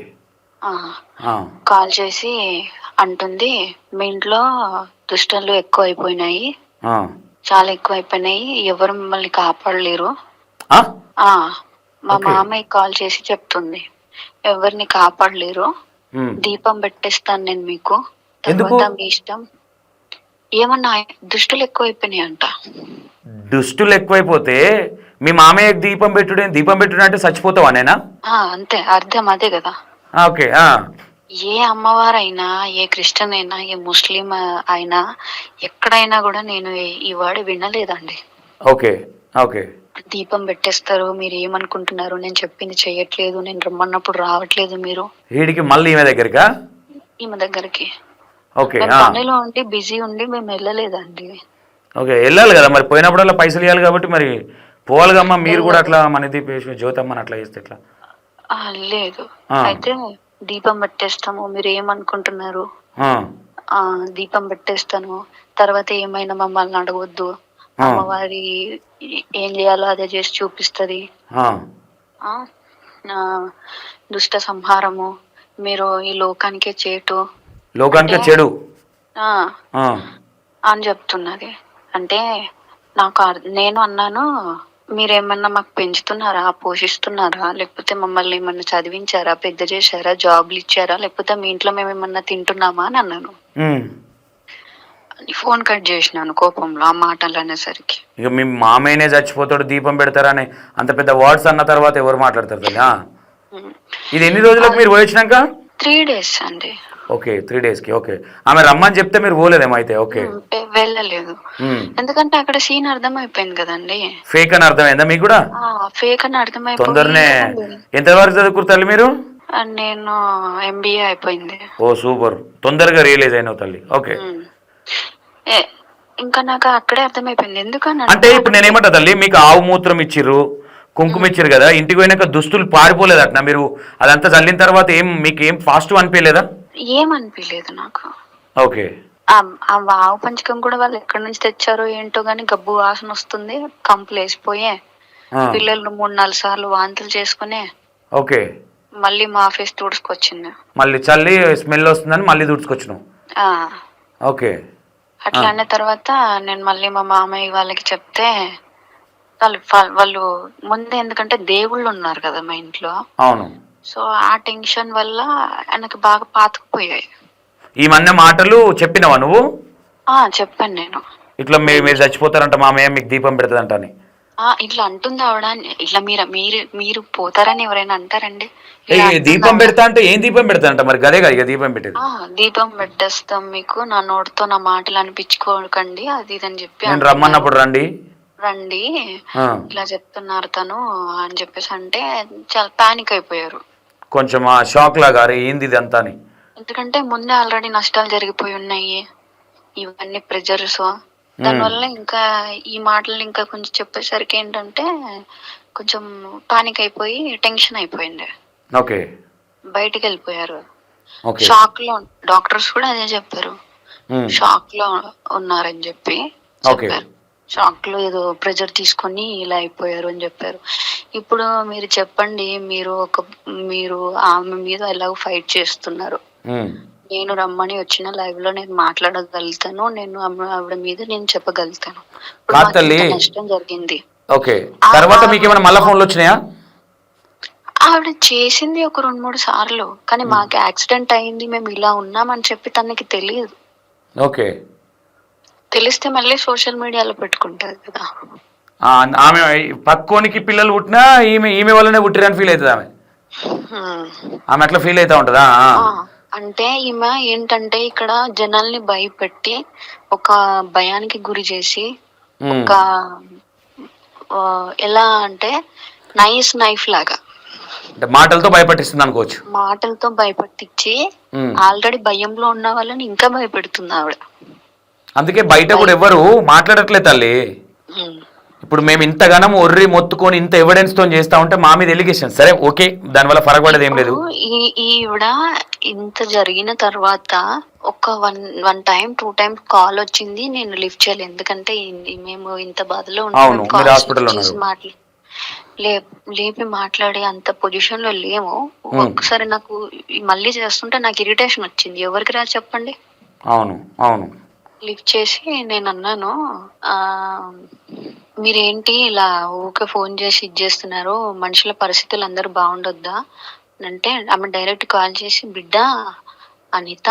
కాల్ చేసి అంటుంది, మీ ఇంట్లో దుష్టలు ఎక్కువ అయిపోయినాయి, చాలా ఎక్కువ అయిపోయినాయి, ఎవరు మిమ్మల్ని కాపాడలేరు. మా మామయ్య కాల్ చేసి చెప్తుంది, ఎవరిని కాపాడలేరు, దీపం పెట్టేస్తాను నేను మీకు, తర్వాత మీ ఇష్టం. ఏమన్నా దుష్టులు ఎక్కువైపోయినాయి అంట. దుష్టులు ఎక్కువైపోతే మీ మామయ్యకి దీపం పెట్టుడే, దీపం పెట్టుడు అంటే చచ్చిపోతావా నేనా? అంతే, అర్థం అదే కదా. ఓకే. ఏ అమ్మవారైనా, ఏ క్రిస్టియన్ అయినా, ఏ ముస్లిం అయినా, ఎక్కడైనా కూడా నేను ఈ వర్డ్ వినలేదండి. ఓకే. ఓకే. దీపం పెట్టేస్తారు, మీరు ఏమనుకుంటున్నారు, నేను చెప్పింది చెయ్యట్లేదు, నేను రమ్మన్నప్పుడు రావట్లేదు మీరు. వీడికి మళ్ళీ ఈమె దగ్గరకా? ఈమె దగ్గరికి. ఓకే. పనిలో ఉండి బిజీ ఉండి మేము వెళ్ళలేదండి. ఓకే, వెళ్ళాలి కదా మరి, పోయినప్పుడల్లా పైసలు ఇవ్వాలి కాబట్టి మరి పోవాలిగమ్మా. మీరు కూడా అట్లా మనది జ్యోతమ్మని అట్లా చేస్తే ఎట్లా? లేదు, అయితే దీపం పెట్టేస్తాము, మీరు ఏమనుకుంటున్నారు, దీపం పెట్టేస్తాను, తర్వాత ఏమైనా మమ్మల్ని అడగొద్దు, అమ్మవారి ఏం చేయాలో అదే చేసి చూపిస్తుంది, దుష్ట సంహారము, మీరు ఈ లోకానికే చెడు అని చెప్తున్నది. అంటే నాకు నేను అన్నాను, మీరేమన్నా మాకు పెంచుతున్నారా, పోషిస్తున్నారా, లేకపోతే మమ్మల్ని ఏమన్నా చదివించారా, పెద్ద చేశారా, జాబ్లు ఇచ్చారా, లేకపోతే మీ ఇంట్లో మేము ఏమన్నా తింటున్నామా అని అన్నాను. ఫోన్ కట్ చేసినాను కోపంలో ఆ మాటలు అనేసరికి. ఇక మీ మామయ్యనే చచ్చిపోతాడు దీపం పెడతారని అంత పెద్ద వర్డ్స్ అన్న తర్వాత ఎవరు మాట్లాడతారు కదా? ఇది ఎన్ని రోజులకు మీరు పోయించినాక? 3 days అండి. ఓకే, 3 daysకి. ఓకే, ఆమె రమ్మని చెప్తే మీరు పోలేదేమో అయితే? ఓకే, వెళ్ళలేదు. ఎందుకంటే అక్కడ సీన్ అర్థమైపోయింది కదండి, ఫేక్ అని అర్థమైందా మీకు కూడా? ఫేక్ అని అర్థమైపోయింది. తొందరనే ఎంత వరకు చదువుకురు తల్లి మీరు? నేను MBA అయిపోయింది. ఓ సూపర్, తొందరగా రియలైజ్ అయినావు తల్లి. ఓకే. ఇంకా నాకు అక్కడే అర్థమైపోయింది. ఎందుకని అంటే ఇప్పుడు నేనేమంటా తల్లి, మీకు ఆవు మూత్రం ఇచ్చిర్రు, కుంకుమ ఇచ్చారు కదా, ఇంటికి పోయినాక దుస్తులు పారిపోలేదు అట్లా? మీరు అదంతా చల్లిన తర్వాత మీకు ఏం ఫాస్ట్ అనిపించలేదా? ఏమనిపించలేదు నాకు. ఓకే. ఆ వావు పంచకం కూడా వాళ్ళు ఎక్కడి నుంచి తెచ్చారో ఏంటో గానీ గబ్బు వాసన వస్తుంది, కంపులు వేసిపోయే, పిల్లలు 3-4 సార్లు వాంతులు చేసుకునే. ఓకే. మళ్ళీ మా ఆఫీస్ తుడుచుకొచ్చింది, మళ్ళీ చల్లి స్మెల్ వస్తుందని మళ్ళీ తుడుచుకొచ్చినావు. ఓకే. అట్లా అన్న తర్వాత నేను మళ్ళీ మా మామయ్య వాళ్ళకి చెప్తే వాళ్ళు ముందే, ఎందుకంటే దేవుళ్ళు ఉన్నారు కదా మా ఇంట్లో, అవును, సో ఆ టెన్షన్ వల్ల ఆయనకు బాగా పాతుకుపోయాయి. ఈ మధ్య మాటలు చెప్పినావా నువ్వు? చెప్పాను నేను, ఇట్లా మీరు చచ్చిపోతారంట మామయ్య, మీకు దీపం పెడతాదంట అని. ఇట్లా అంటుంది ఆవిడ. ఇట్లా మీరు పోతారని ఎవరైనా అంటారండి? దీపం పెడతా అంటే ఏం దీపం పెడతా అంట మరి? గదే కదా దీపం పెట్టేది. దీపం పెట్టేస్తాం మీకు, నా నోటితో నా మాటలు అనిపించుకోకండి అది ఇది అని చెప్పి. నేను రమ్మన్నప్పుడు రండి ఇలా చెప్తున్నారు తను అని చెప్పేసి అంటే చాలా పానిక్ అయిపోయారు, కొంచెం షాక్ లాగా, అరే ఏంది ఇదంతా అని. ఎందుకంటే ముందే ఆల్రెడీ నష్టాలు జరిగిపోయి ఉన్నాయి, ఇవన్నీ ప్రెజర్స్, దానివల్ల ఇంకా ఈ మాటలు ఇంకా కొంచెం చెప్పేసరికి ఏంటంటే కొంచెం పానిక్ అయిపోయి టెన్షన్ అయిపోయింది. ఓకే. బయటికి వెళ్ళిపోయారు. షాక్ లో, డాక్టర్స్ కూడా అదే చెప్పారు, షాక్ లో ఉన్నారని చెప్పి చెప్పారు. షాక్ లో ఏదో ప్రెజర్ తీసుకొని ఇలా అయిపోయారు అని చెప్పారు. ఇప్పుడు మీరు చెప్పండి, మీరు ఆమె మీద ఎలాగో ఫైట్ చేస్తున్నారు. నేను రమ్మని వచ్చిన లైవ్ లో నేను మాట్లాడగలుగుతాను, నేను ఆవిడ మీద నేను చెప్పగలుగుతాను. కాదు తల్లి, నష్టం జరిగింది. ఓకే, తర్వాత మీకు ఏమైనా మళ్ళీ ఫోన్లు వచ్చినాయా? ఆవిడ చేసింది ఒక 2-3 సార్లు, కానీ మాకు యాక్సిడెంట్ అయింది, మేము ఇలా ఉన్నామని చెప్పి తనకి తెలియదు. ఓకే, తెలిస్తే మళ్ళీ సోషల్ మీడియాలో పెట్టుకుంటారు కదా. ఆమె పక్కోనికి పిల్లలు పుట్టినా ఈమె వల్లనే పుట్టిరని ఫీల్ అవుతుంది ఆమె. ఆమె అట్లా ఫీల్ అవుతా ఉంటుందా? అంటే ఈమె ఏంటంటే ఇక్కడ జనాల్ని భయపెట్టి ఒక భయానికి గురి చేసి ఒక ఎలా అంటే నైఫ్ లాగా మాటలతో భయపట్టిస్తుంది అనుకోవచ్చు. మాటలతో భయపెట్టించి ఆల్రెడీ భయంలో ఉన్న వాళ్ళని ఇంకా భయపెడుతుంది ఆవిడ. అందుకే బయట కూడా ఎవరు మాట్లాడట్లేదు తల్లి. ఇప్పుడు మేము ఇంతగానం ఒర్రి మొత్తుకొని ఇంత ఎవిడెన్స్ తో చేస్తా ఉంటే మా మీద ఎలిగేషన్, సరే ఓకే, దానివల్ల ఫరక్ పడేది ఏం లేదు. ఈవిడ ఇంత జరిగిన తర్వాత ఒక 1 టైం 2 టైం కాల్ వచ్చింది, నేను లిఫ్ట్ చేయలేదు. ఎందుకంటే మేము ఇంత బాధలో ఉంటాం, లేపి మాట్లాడే అంత పొజిషన్ లో లేము. ఒక్కసారి నాకు మళ్ళీ చేస్తుంటే నాకు ఇరిటేషన్ వచ్చింది. ఎవరికి రా చెప్పండి. అవును అవును, లిఫ్ట్ చేసి నేను అన్నాను, మీరేంటి ఇలా ఊకే ఫోన్ చేసి చేస్తున్నారు, మనుషుల పరిస్థితులు అందరూ బాగుండొద్దా అంటే ఆమె డైరెక్ట్ కాల్ చేసి, బిడ్డ అనిత,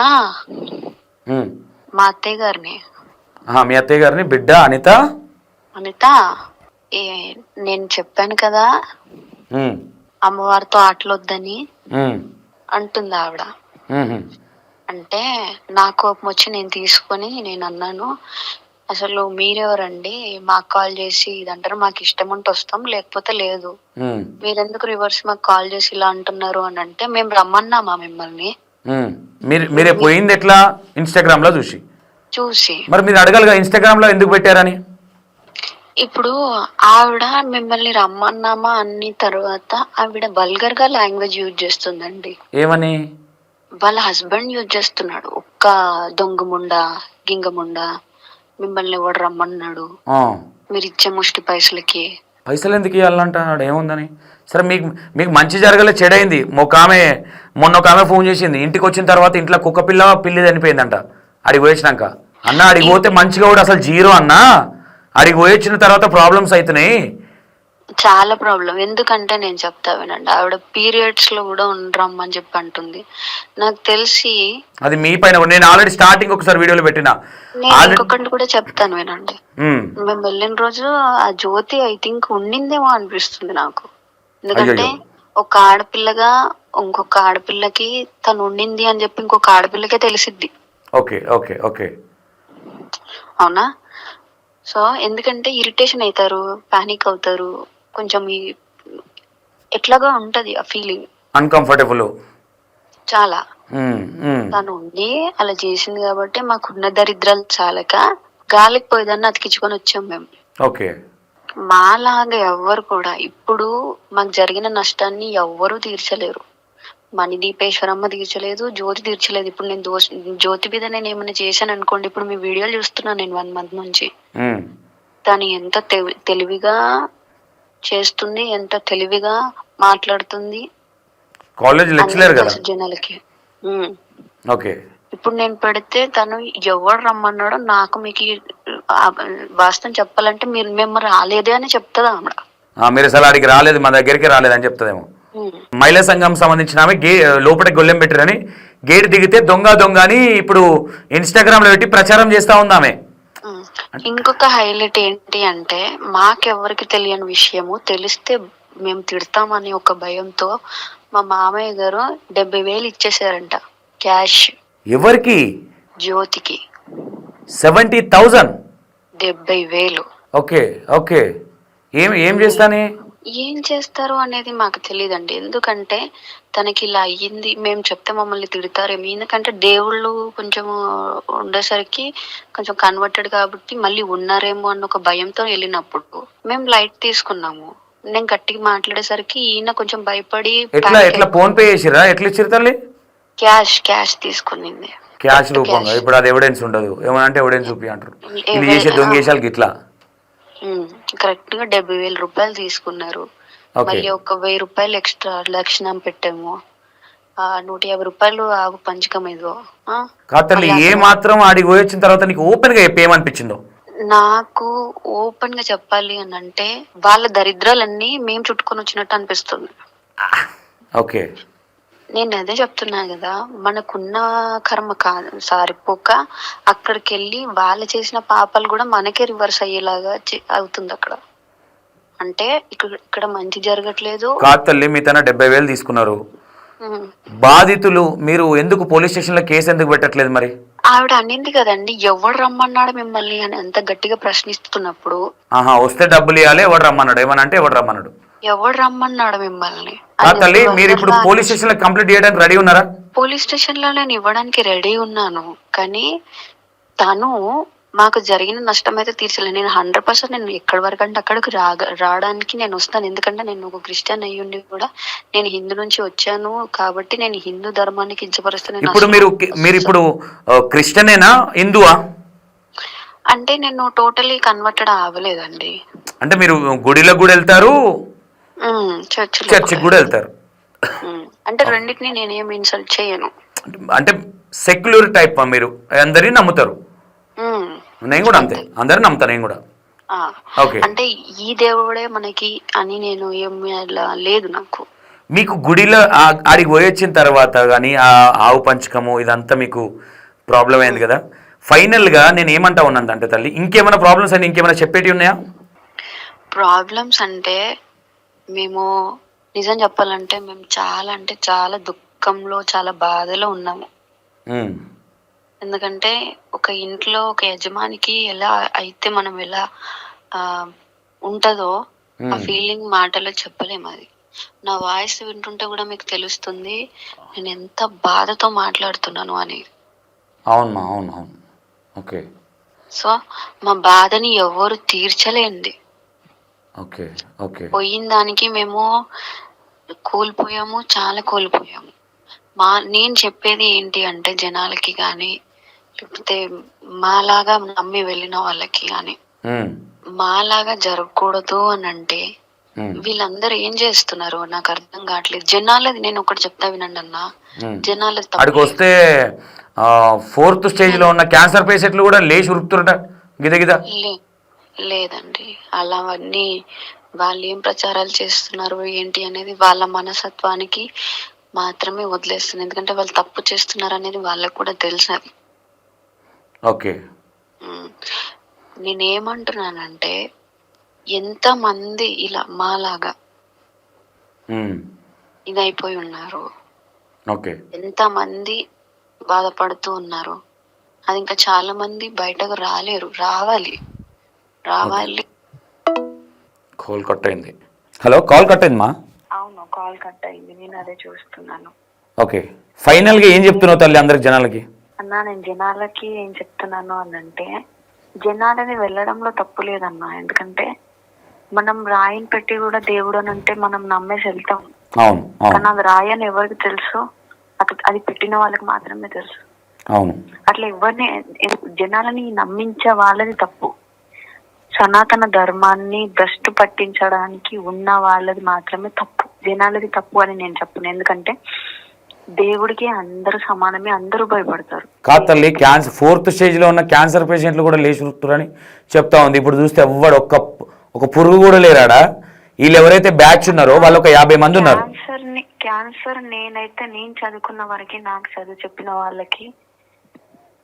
మా అత్తయ్య గారిని, మీ అత్తయ్య గారిని బిడ్డ అనిత నేను చెప్పాను కదా అమ్మవారితో ఆటలొద్దని అంటుంది ఆవిడ. అంటే నా కోపం వచ్చి నేను తీసుకొని నేను అన్నాను, అసలు మీరెవరండి మాకు కాల్ చేసి ఇదంటారు, మాకు ఇష్టం ఉంటే వస్తాం లేకపోతే లేదు, మీరెందుకు రివర్స్ మాకు కాల్ చేసి ఇలా అంటున్నారు అని అంటే, మేము రమ్మన్నామా మిమ్మల్ని? మీరే పోయింది ఎట్లా? ఇన్స్టాగ్రామ్ లో చూసి మరి మీరు అడగాలిగా ఇన్స్టాగ్రామ్ లో ఎందుకు పెట్టారని. ఇప్పుడు ఆవిడ మిమ్మల్ని రమ్మన్నామా అన్ని తర్వాత ఆవిడ వల్గర్ గా లాంగ్వేజ్ యూజ్ చేస్తుందండి. ఏమని? వాళ్ళ హస్బెండ్ యూజ్ చేస్తున్నాడు, ఒక్క దొంగముండా గింగముండా, మిమ్మల్ని ఎవడు రమ్మన్నాడు, మీరు ఇచ్చే ముష్టి పైసలు ఎందుకు ఇవ్వాలంటాడు, ఏముందని? సరే మీకు మంచి జరగలే, చెడైంది. మొన్న ఒక ఆమె ఫోన్ చేసింది, ఇంటికి వచ్చిన తర్వాత ఇంట్లో కుక్క పిల్లి చనిపోయిందంట. అడిగి పోయించినాక అన్న అడిగి పోతే మంచిగా కూడా అసలు జీరో అన్నా, అడిగి పోయొచ్చిన తర్వాత ప్రాబ్లమ్స్ అవుతున్నాయి, చాలా ప్రాబ్లం. ఎందుకంటే నేను చెప్తా వినండి, ఆవిడ పీరియడ్స్ లో కూడా ఉండరమ్మని చెప్పి అంటుంది. నాకు తెలిసి అది మీ పైన. నేను ఆల్రెడీ స్టార్టింగ్ ఒకసారి వీడియోలో పెట్టిన. ఇంకొకటి కూడా చెప్తాను వినండి. మేము వెళ్ళిన రోజు ఆ జ్యోతి ఐ థింక్ ఉండిందేమో అనిపిస్తుంది నాకు. ఎందుకంటే ఒక ఆడపిల్లగా ఇంకొక ఆడపిల్లకి తను ఉండింది అని చెప్పి ఇంకొక ఆడపిల్లకే తెలిసిద్ది. ఓకే ఓకే ఓకే, అవునా? సో ఎందుకంటే ఇరిటేషన్ అవుతారు, పానిక్ అవుతారు, కొంచెం ఎట్లాగా ఉంటది ఆ ఫీలింగ్, అన్కంఫర్టబుల్ చాలా. తను ఉండి అలా చేసింది కాబట్టి మాకున్న దరిద్రాలు చాలక గాలికి పోయేదాన్ని అతికించుకొని వచ్చాం మేము. ఓకే, మాలాగా ఎవ్వరు కూడా ఇప్పుడు మాకు జరిగిన నష్టాన్ని ఎవ్వరూ తీర్చలేరు. మణిదీపేశ్వరమ్మ తీర్చలేదు, జ్యోతి తీర్చలేదు. ఇప్పుడు నేను జ్యోతి మీద నేను ఏమైనా చేశాను అనుకోండి, ఇప్పుడు మీ వీడియోలు చూస్తున్నాను నేను 1 month నుంచి, తను ఎంత తెలివిగా చేస్తుంది, ఎంత తెలివిగా మాట్లాడుతుంది కాలేజ్ లెక్చరర్ కదా జనాలకి. ఓకే, ఇప్పుడు నేను పెడితే తను ఎవరు రమ్మన్నాడో నాకు మీకు వాస్తవం చెప్పాలంటే మేము రాలేదే అని చెప్తుందా ఆవిడ. మీరు అసలు అడిగి రాలేదు, మా దగ్గరికి రాలేదు అని చెప్తుందేమో. మహిళా సంఘం సంబంధించిన ఆమె లోపల గొల్లెం పెట్టారని గేట్ దిగితే దొంగ అని ఇప్పుడు ఇన్స్టాగ్రామ్ లో పెట్టి ప్రచారం చేస్తా ఉంది ఆమె. ఇంకొక హైలైట్ ఏంటి అంటే, మాకెవరికి తెలియని విషయము తెలిస్తే మేము తిడతామని ఒక భయంతో మా మామయ్య గారు 70,000 ఇచ్చేసారంట క్యాష్. ఎవరికి? జ్యోతికి 70,000. 70,000. ఓకే ఓకే, ఏం చేస్తానే? ఏం చేస్తారు అనేది మాకు తెలియదండి. ఎందుకంటే తనకి ఇలా అయ్యింది మేము చెప్తే మమ్మల్ని తిడతారేమో, ఎందుకంటే దేవుళ్ళు కొంచెం ఉండేసరికి కొంచెం కన్వర్టెడ్ కాబట్టి మళ్ళీ ఉన్నారేమో అన్న ఒక భయంతో వెళ్ళినప్పుడు మేము లైట్ తీసుకున్నాము. నేను గట్టిగా మాట్లాడేసరికి ఈయన కొంచెం భయపడి ఎట్లా ఫోన్ పే చేసిరా? ఎట్లా ఇచ్చిరు తల్లి? క్యాష్ తీసుకునింది, క్యాష్ రూపంగా. ఇప్పుడు అది ఎవిడెన్స్ ఉండదు, ఏమనంటే ఎవిడెన్స్ చూపి అంటారు. ఇది చేసే దొంగేశాలకి ఇట్లా కరెక్ట్ గా 70,000 రూపాయలు తీసుకున్నారు. ఓకే. మళ్ళీ ఒక 1,000 రూపాయలు ఎక్స్ట్రా దక్షిణం పెట్టాము. 150 రూపాయలు ఆవు పంచకం ఏదో. కాతల్లి ఏ మాత్రం ఆడికి పోయి వచ్చిన తర్వాత నీకు ఓపెన్ గా ఏమనిపించిందో? నాకు ఓపెన్ గా చెప్పాలి అని అంటే వాళ్ళ దరిద్రాలన్నీ మేము చుట్టుకొని వచ్చినట్టు అనిపిస్తుంది. ఓకే. నేను అదే చెప్తున్నా కదా, మనకున్న కర్మ కాదు సారిపోక అక్కడికి వెళ్ళి వాళ్ళు చేసిన పాపాలు కూడా మనకే రివర్స్ అయ్యేలాగా అవుతుంది అక్కడ. అంటే ఇక్కడ మంచి జరగట్లేదు. కాదు తల్లి, మీ తన 70,000 తీసుకున్నారు. బాధితులు మీరు ఎందుకు పోలీస్ స్టేషన్ లో కేసు ఎందుకు పెట్టట్లేదు మరి? ఆవిడ అనింది కదండి, ఎవడు రమ్మన్నాడు మిమ్మల్ని అని అంత గట్టిగా ప్రశ్నిస్తున్నప్పుడు. వస్తే డబ్బులు ఇవ్వాలి, ఎవడు రమ్మన్నాడు? ఏమన్నా అంటే ఎవడు రమ్మన్నాడు? ఎవడు రమ్మన్నాడు మిమ్మల్ని? తల్లి మీరు ఇప్పుడు పోలీస్ స్టేషన్ లో కంప్లీట్ చేయడానికి రెడీ ఉన్నారా? పోలీస్ స్టేషన్ లో నేను ఇవ్వడానికి రెడీ ఉన్నాను, కానీ తను మాకు జరిగిన నష్టం అయితే తీర్చలేదు. నేను 100% నేను ఎక్కడి వరకు అంటే అక్కడికి రావడానికి నేను వస్తాను. ఎందుకంటే నేను ఒక క్రిస్టియన్ అయ్యుండి కూడా నేను హిందూ నుంచి వచ్చాను కాబట్టి నేను హిందూ ధర్మాన్ని కించపరుస్తాను. ఇప్పుడు మీరు ఇప్పుడు క్రిస్టియనేనా హిందువా? అంటే నేను టోటలీ కన్వర్టెడ్ అవ్వలేదండి. అంటే మీరు గుడిలో కూడా వెళ్తారు, చర్చికి కూడా వెళ్తారు. అంటే రెండింటిని నేనేం ఇన్సల్ట్ చేయను. అంటే సెక్యులర్ టైప్ మీరు అందరినీ నమ్ముతారు. నేను కూడా అంతే, అందరిని నమ్ముతాను నేను కూడా. అంటే ఈ దేవుడే మనకి అని నేను ఏమి లేదు నాకు. మీకు గుడిలో ఆడికి పోయి వచ్చిన తర్వాత కానీ ఆ ఆవు పంచకము ఇదంతా మీకు ప్రాబ్లం అయింది కదా, ఫైనల్ గా నేను ఏమంటా ఉన్నాను అంటే తల్లి, ఇంకేమైనా ప్రాబ్లమ్స్ అని ఇంకేమైనా చెప్పేటివి ఉన్నాయా? ప్రాబ్లమ్స్ అంటే మేము నిజం చెప్పాలంటే మేము చాలా అంటే చాలా దుఃఖంలో చాలా బాధలో ఉన్నాము. ఎందుకంటే ఒక ఇంట్లో ఒక యజమానికి ఎలా అయితే మనం ఎలా ఉంటదో ఆ ఫీలింగ్ మాటలో చెప్పలేము. అది నా వాయిస్ వింటుంటే కూడా మీకు తెలుస్తుంది నేను ఎంత బాధతో మాట్లాడుతున్నాను అనేది. అవును అవును అవును. ఓకే. సో మా బాధని ఎవరు తీర్చలేండి. Okay okay. పోయిన దానికి మేము కోల్పోయాము, చాలా కోల్పోయాము. నేను చెప్పేది ఏంటి అంటే జనాలకి కానీ లేకపోతే మాలాగా నమ్మి వెళ్ళిన వాళ్ళకి కానీ మాలాగా జరగకూడదు అని అంటే వీళ్ళందరూ ఏం చేస్తున్నారు నాకు అర్థం కావట్లేదు. జనాలది నేను ఒకటి చెప్తా వినండి అన్న, జనాలది అక్కడికి వస్తే 4th స్టేజ్ లో ఉన్న క్యాన్సర్ పేషెంట్లు కూడా లేచి ఉరుకుతుంట గిదగిద. లేదండి అలావన్నీ వాళ్ళు ఏం ప్రచారాలు చేస్తున్నారు ఏంటి అనేది వాళ్ళ మనస్తత్వానికి మాత్రమే వదిలేస్తుంది. ఎందుకంటే వాళ్ళు తప్పు చేస్తున్నారు అనేది వాళ్ళకు కూడా తెలుసు. అది ఓకే. నేనేమంటున్నానంటే ఎంత మంది ఇలా మాలాగా ఇదైపోయి ఉన్నారు, ఎంత మంది బాధపడుతూ ఉన్నారు. అది ఇంకా చాలా మంది బయటకు రాలేరు. రావాలి. కాల్ కట్ అయింది. హలో, కాల్ కట్ అయింది మా? అవును, కాల్ కట్ అయింది. నేను అదే చూస్తున్నాను. ఓకే, ఫైనల్ గా ఏం చెప్తున్నావు తల్లి అందరికి జనాలకి? అన్నా నేను జనాలకి ఏం చెప్తున్నాను అనంటే జనాలని వెళ్ళడంలో తప్పు లేదన్నా. ఎందుకంటే మనం రాయిని పెట్టి కూడా దేవుడు అని అంటే మనం నమ్మేసి వెళ్తాం. కానీ అది రాయి అని ఎవరికి తెలుసు? అది పెట్టిన వాళ్ళకి మాత్రమే తెలుసు. అట్లా ఎవరిని జనాలని నమ్మించే వాళ్ళది తప్పు. సనాతన ధర్మాన్ని భ్రష్టు పట్టించడానికి ఉన్న వాళ్ళది మాత్రమే తప్పు, జనాలది తప్పు అని నేను చెప్పను. ఎందుకంటే దేవుడికి అందరూ సమానమే, అందరూ భయపడతారు. కాదు తల్లి, 4th స్టేజ్ లో ఉన్న క్యాన్సర్ పేషెంట్లు కూడా లేచి ఉరుకుతారని చెప్తా ఉంది. ఇప్పుడు చూస్తే ఎవ్వడు ఒక పురుగు కూడా లేరాడా? వీళ్ళు ఎవరైతే బ్యాచ్ ఉన్నారో వాళ్ళు ఒక 50 మంది ఉన్నారు. క్యాన్సర్ నేను చదువుకున్న వరకు, నాకు చదువు చెప్పిన వాళ్ళకి,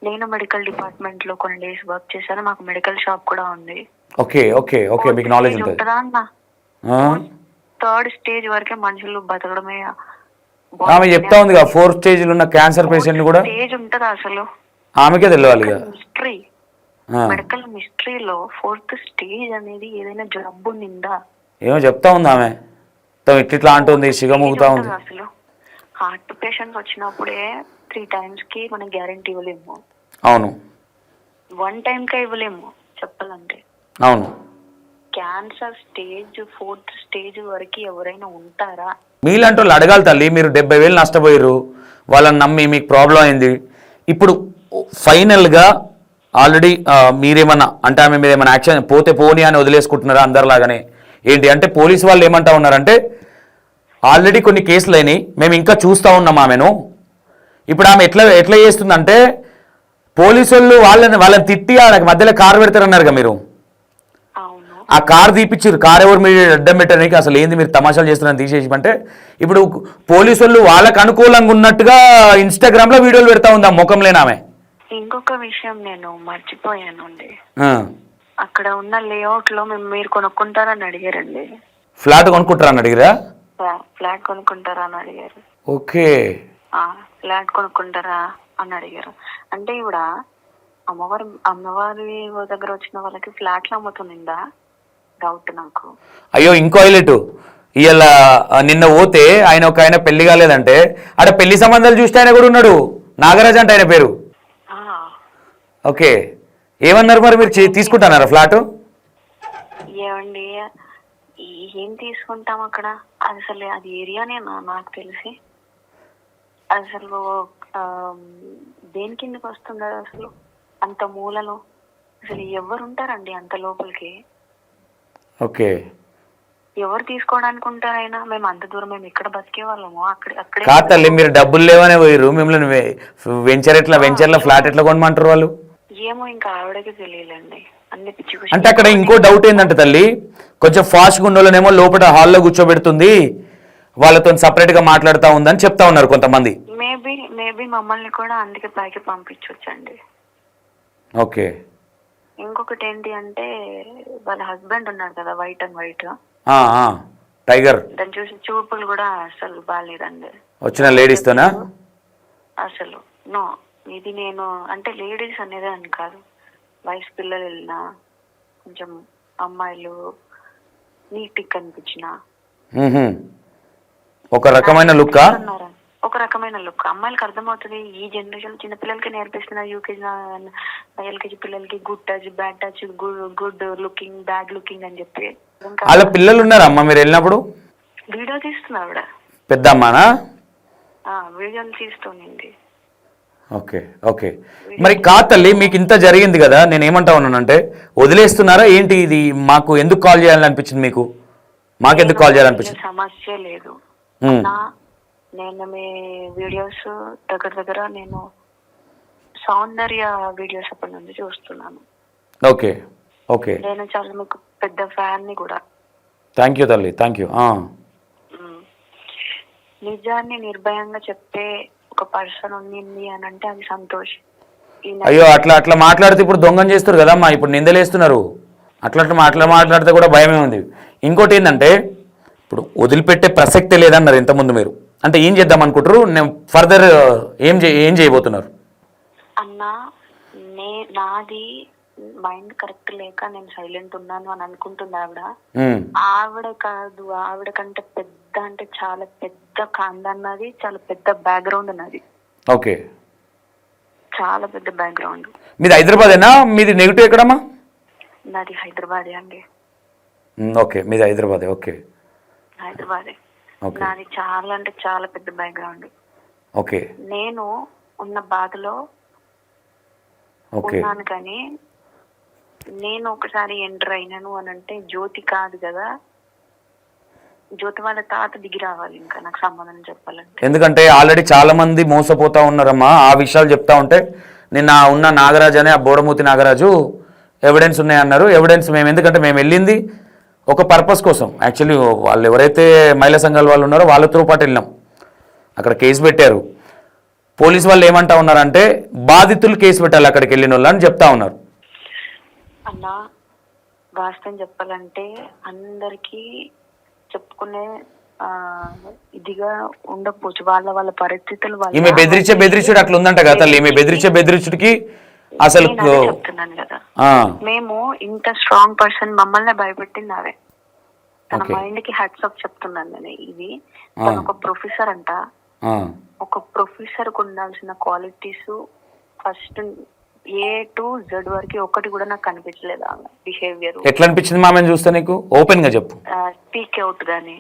నేను మెడికల్ డిపార్ట్మెంట్ లో కొన్ని డేస్ వర్క్ చేశాను. మాకు మెడికల్ షాప్ కూడా ఉంది. ఓకే ఓకే ఓకే, మీకు నాలెడ్జ్ ఉంటుంది. 3rd స్టేజ్ వరకే మనుషులు బతకడమే. ఆమె చెప్తా ఉంది 4th స్టేజ్ లో ఉన్న క్యాన్సర్ పేషెంట్ కూడా స్టేజ్ ఉంటదా అసలు? ఆమెకే తెలియాలి. మిస్టరీ, మెడికల్ మిస్టరీలో 4th స్టేజ్ అనేది ఏదైనా జబ్బు నిందా? ఏమో చెప్తా ఉంది ఆమె, ఇట్లా అంటుంది, సిగమూగుతా ఉంది. అసలు హార్ట్ పేషెంట్ వచ్చినప్పుడే 3 times కి మనం గ్యారెంటీ ఇవ్వలేము. అవును, 1 time కే ఇవ్వలేము చెప్పాలంటే. అవును, క్యాన్సర్ స్టేజ్ 4th స్టేజ్ వరకు ఎవరైనా ఉంటారా? మీలాంటి వాళ్ళు అడగాలి తల్లి. మీరు 70,000 నష్టపోయారు, వాళ్ళని నమ్మి మీకు ప్రాబ్లం అయింది. ఇప్పుడు ఫైనల్గా ఆల్రెడీ మీరేమన్నా అంటే ఆమె మీద ఏమైనా యాక్షన్ పోతే పోనీ అని వదిలేసుకుంటున్నారా అందరిలాగానే ఏంటి అంటే పోలీసు వాళ్ళు ఏమంటా ఉన్నారంటే ఆల్రెడీ కొన్ని కేసులు అయినాయి మేము ఇంకా చూస్తూ ఉన్నాం ఆమెను ఇప్పుడు ఆమె ఎట్లా ఎట్లా చేస్తుందంటే పోలీసు వాళ్ళు వాళ్ళని తిట్టి ఆ మధ్యలో కారు పెడతారన్నారుగా మీరు అవును. ఆ కారు తీపిచ్చారు కారు ఎవరు మీరు అడ్డం పెట్టడానికి అసలు ఏంది మీరు తమాషాలు చేస్తున్నారని తీసేసి అంటే ఇప్పుడు పోలీసు వాళ్ళు వాళ్ళకు అనుకూలంగా ఉన్నట్టుగా ఇన్స్టాగ్రామ్లో వీడియోలు పెడతా ఉంది ఆ ముఖం లేని ఆమె. ఇంకొక విషయం నేను మర్చిపోయానండి. అక్కడ ఉన్న లేఅవుట్ లో మీరు కొనుక్కుంటారని అడిగారండి. ఫ్లాట్ కొనుక్కుంటారని అడిగిరా? ఫ్లాట్ కొనుక్కుంటారా అని అడిగారు. ఓకే, ఫ్లాట్ కొనుక్కుంటారా అని అడిగారు. అంటే ఇవిడ అమ్మవారి దగ్గర వచ్చిన వాళ్ళకి ఫ్లాట్లు అమ్ముతుందా డౌట్ నాకు. అయ్యో ఇంకో హైలైట్ ఇవాళ నిన్న పోతే ఆయన పెళ్లి కాలేదంటే ఆడ పెళ్లి సంబంధాలు చూస్తే ఆయన కూడా ఉన్నాడు నాగరాజ్ అంటే ఆయన పేరు. ఓకే, ఏమన్నారు మరి మీరు తీసుకుంటున్నారా ఫ్లాట్? ఏమండి ఏం తీసుకుంటాం అక్కడ అసలు అది ఏరియానేనా నాకు తెలిసి అసలు దేని కిందకి వస్తుంది అసలు అంత మూలలో అసలు ఎవరు ఉంటారండి అంత లోపలికి? ఓకే, ఎవరు తీసుకోవడానికి ఉంటారైనా మేము అంత దూరం మేము ఇక్కడ బతికే వాళ్ళము అక్కడే కాదు తల్లి మీరు డబ్బులు లేవనే పోయారు మిమ్మల్ని వెంచర్లో ఫ్లాట్ ఎట్లా కొనమంటారు వాళ్ళు? ఏమో ఇంకా ఆవిడకి తెలియలేండి అన్ని పిచ్చి. అంటే అక్కడ ఇంకో డౌట్ ఏంటంటే తల్లి కొంచెం ఫాస్ట్గా ఉన్నోళ్ళనేమో లోపల హాల్లో కూర్చోబెడుతుంది వాళ్ళతో సపరేట్గా మాట్లాడుతూ ఉందని చెప్తా ఉన్నారు కొంతమంది. మేబీ మమ్మల్ని కూడా అందుకే పైకి పంపించవచ్చండి. ఓకే, ఇంకొకటి ఏంటి అంటే వాళ్ళ హస్బెండ్ ఉన్నాడు కదా వైట్ అండ్ వైట్ టైగర్, దాన్ని చూసి చూపులు కూడా అసలు బాగాలేదండి. వచ్చిన లేడీస్తోనా? అసలు నో, ఇది నేను అంటే లేడీస్ అనేది అని కాదు, వయసు పిల్లలు వెళ్ళినా కొంచెం అమ్మాయిలు నీట్గా కనిపించిన ఒక రకమైన లుక్ ఒక రకమైన లుక్ అమ్మాయిలకి అర్థమవుతుంది. ఈ జనరేషన్ చిన్న పిల్లలకి నేర్పిస్తున్నారు యూకేజీ ఎల్కేజీ పిల్లలకి good touch bad touch good looking bad looking అని చెప్పి. వాళ్ళ పిల్లలు ఉన్నారా అమ్మ మీరు వెళ్ళినప్పుడు? వీడియో తీస్తున్నారు ఆవిడ. పెద్ద అమ్మానా? వీడియోలు తీస్తుంది. ఓకే ఓకే, మరి కాదు తల్లి మీకు ఇంత జరిగింది కదా నేను ఏమంటా ఉన్నానంటే వదిలేస్తున్నారా ఏంటి? ఇది మాకు ఎందుకు కాల్ చేయాలని అనిపించింది మీకు? మాకెందుకు కాల్ చేయాలనిపించింది? సమస్య లేదు. నేను మీ వీడియోస్ దగ్గర నేను సౌందర్య వీడియోస్ అప్పటి నుంచి చూస్తున్నాను. ఓకే ఓకే, నేను చాలా మీకు పెద్ద ఫ్యాన్ ని కూడా. థ్యాంక్ యూ తల్లి, థ్యాంక్ యూ. నిజాన్ని నిర్భయంగా చెప్పే ఒక పర్సన్ ఉంది అని అంటే అది సంతోష్. అయ్యో అట్లా మాట్లాడితే ఇప్పుడు దొంగం చేస్తారు కదమ్మా, ఇప్పుడు నిందలేస్తున్నారు. అట్లా మాట్లాడితే కూడా భయమే ఉంది. ఇంకోటి ఏంటంటే ఇప్పుడు వదిలిపెట్టే ప్రసక్తే లేదన్నారు ఇంతకుముందు మీరు, అంటే ఏం చేద్దాం అనుకుంటారు? నేను ఫర్దర్ ఏం చేయబోతున్నారు? అన్నా నాది మైండ్ కరెక్ట్ లేక నేను సైలెంట్ ఉన్నాను అని అనుకుంటుంది ఆవిడ. ఆవిడ కాదు, ఆవిడ కంటే పెద్ద అంటే చాలా పెద్ద ఖాందాన్ నాది, చాలా పెద్ద బ్యాక్గ్రౌండ్ నాది. ఓకే, చాలా పెద్ద బ్యాక్గ్రౌండ్. మీది హైదరాబాదేనా? మీది నెగిటివ్ ఎక్కడమ్మా? నాది హైదరాబాదే అండి. ఓకే, మీది హైదరాబాదే. ఓకే, హైదరాబాదే. నాది చాలా అంటే చాలా పెద్ద బ్యాక్గ్రౌండ్. ఓకే, నేను ఉన్న బాధలో ఉన్నాను కానీ నేను ఒకసారి ఎంటర్ అయినాను అని అంటే జ్యోతి కాదు కదా, జ్యోతి వాళ్ళ తాత దిగి రావాలి ఇంకా నాకు సంబంధం చెప్పాలంటే. ఎందుకంటే ఆల్రెడీ చాలా మంది మోసపోతా ఉన్నారమ్మా. ఆ విషయాలు చెప్తా ఉంటే నిన్న ఉన్న నాగరాజు అనే ఆ బోడమూతి నాగరాజు ఎవిడెన్స్ ఉన్నాయన్నారు. ఎవిడెన్స్ ఎందుకంటే మేము వెళ్ళింది ఒక పర్పస్ కోసం. యాక్చువల్లీ వాళ్ళు ఎవరైతే మహిళా సంఘాల వాళ్ళు ఉన్నారో వాళ్ళతో పాటు వెళ్ళినాం. అక్కడ కేసు పెట్టారు. పోలీసు వాళ్ళు ఏమంటా ఉన్నారంటే బాధితులు కేసు పెట్టాలి అక్కడికి వెళ్ళిన వాళ్ళు అని చెప్తా ఉన్నారు. అన్నా వాస్తవం చెప్పాలంటే అందరికీ చెప్పుకునే ఇదిగా ఉండకపోవచ్చు, వాళ్ళ పరిస్థితులు. ఈమె బెదిరించుడు అట్లా ఉందంట కదా తల్లి. ఈమె బెదిరించుడికి అసలు చెప్తున్నాను కదా, మేము ఇంత స్ట్రాంగ్ పర్సన్ మమ్మల్ని భయపెట్టింది అవే. తన మైండ్ కి హ్యాట్స్ ఆఫ్ చెప్తున్నాను నేను. ఇది తను ఒక ప్రొఫెసర్ అంట. ఒక ప్రొఫెసర్ కు ఉండాల్సిన qualities first A to Z వరకు ఒకటి కూడా నాకు కనిపించలేదు. ఆమె బిహేవియర్ ఎట్లా అనిపించింది మా ఆమెను చూస్తే నీకు? ఓపెన్ గా చెప్పు. స్పీక్ అవుట్ గానీ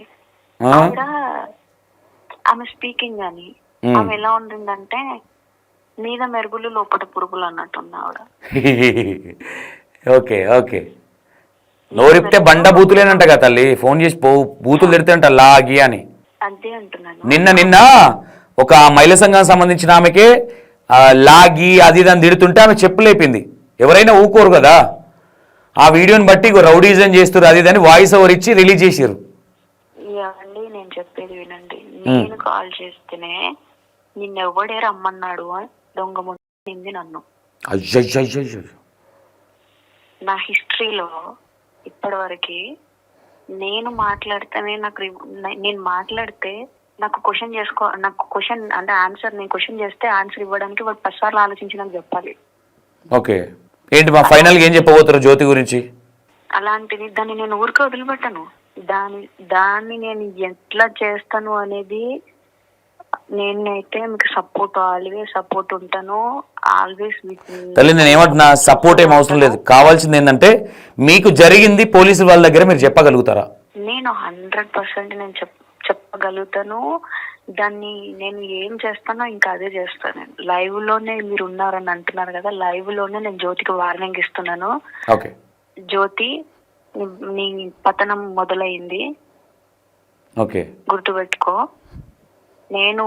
ఆమె స్పీకింగ్ గానీ ఆమె ఎలా ఉంటుందంటే మీద మెరుగులు లోపల పురుగులు అన్నట్టుంది ఆవిడ. ఓకే ఓకే, నోరిపితే బండ బూతులేనంట కదా తల్లి, ఫోన్ చేసి బూతులు తిడితే లాగి అని. అదే అంటున్నాను. నిన్న ఒక మహిళా సంఘానికి సంబంధించిన ఆమెకే లాగి అది దాన్ని తిడుతుంటే ఆమె చెప్పులేపింది. ఎవరైనా ఊకోరు కదా, ఆ వీడియోని బట్టి రౌడీజం చేస్తారు అది దాన్ని వాయిస్ ఓవర్ ఇచ్చి రిలీజ్ చేసారు. అండి నేను చెప్పేది వినండి, నేను కాల్ చేస్తేనే నిన్నెవ్వడే రమ్మన్నాడు అని దొంగ ముందు నన్ను. అయ్యో, నా హిస్టరీలో ఇప్పటి వరకు నేను మాట్లాడితేనే నేను మాట్లాడితే నాకు క్వశ్చన్ అంటే ఆన్సర్, నేను క్వశ్చన్ చేస్తే ఆన్సర్ ఇవ్వడానికి వాడు 10 సార్లు ఆలోచించి నాకు చెప్పాలి. ఓకే, ఏంటి మా ఫైనల్గా ఏం చెప్పబోతారు జ్యోతి గురించి? అలాంటిది దాన్ని నేను ఊరికే వదిలిపెట్టాను. దాన్ని నేను ఎట్లా చేస్తాను అనేది నేనైతే మీకు ఆల్వేస్ సపోర్ట్ ఉంటాను. ఆల్వేస్ తల్లి నేను ఏమంటున్నా, సపోర్ట్ ఏం అవసరం లేదు, కావాల్సింది ఏంటంటే మీకు జరిగింది పోలీసు వాళ్ళ దగ్గర మీరు చెప్పగలుగుతారా? నేను 100% నేను చెప్పగలుగుతాను. దాన్ని నేను ఏం చేస్తానో ఇంకా అదే చేస్తాను. లైవ్ లోనే మీరు ఉన్నారని అంటున్నారు కదా, లైవ్ లోనే నేను జ్యోతికి వార్నింగ్ ఇస్తున్నాను. ఓకే జ్యోతి, నీ పతనం మొదలైంది, ఓకే గుర్తుపెట్టుకో. నేను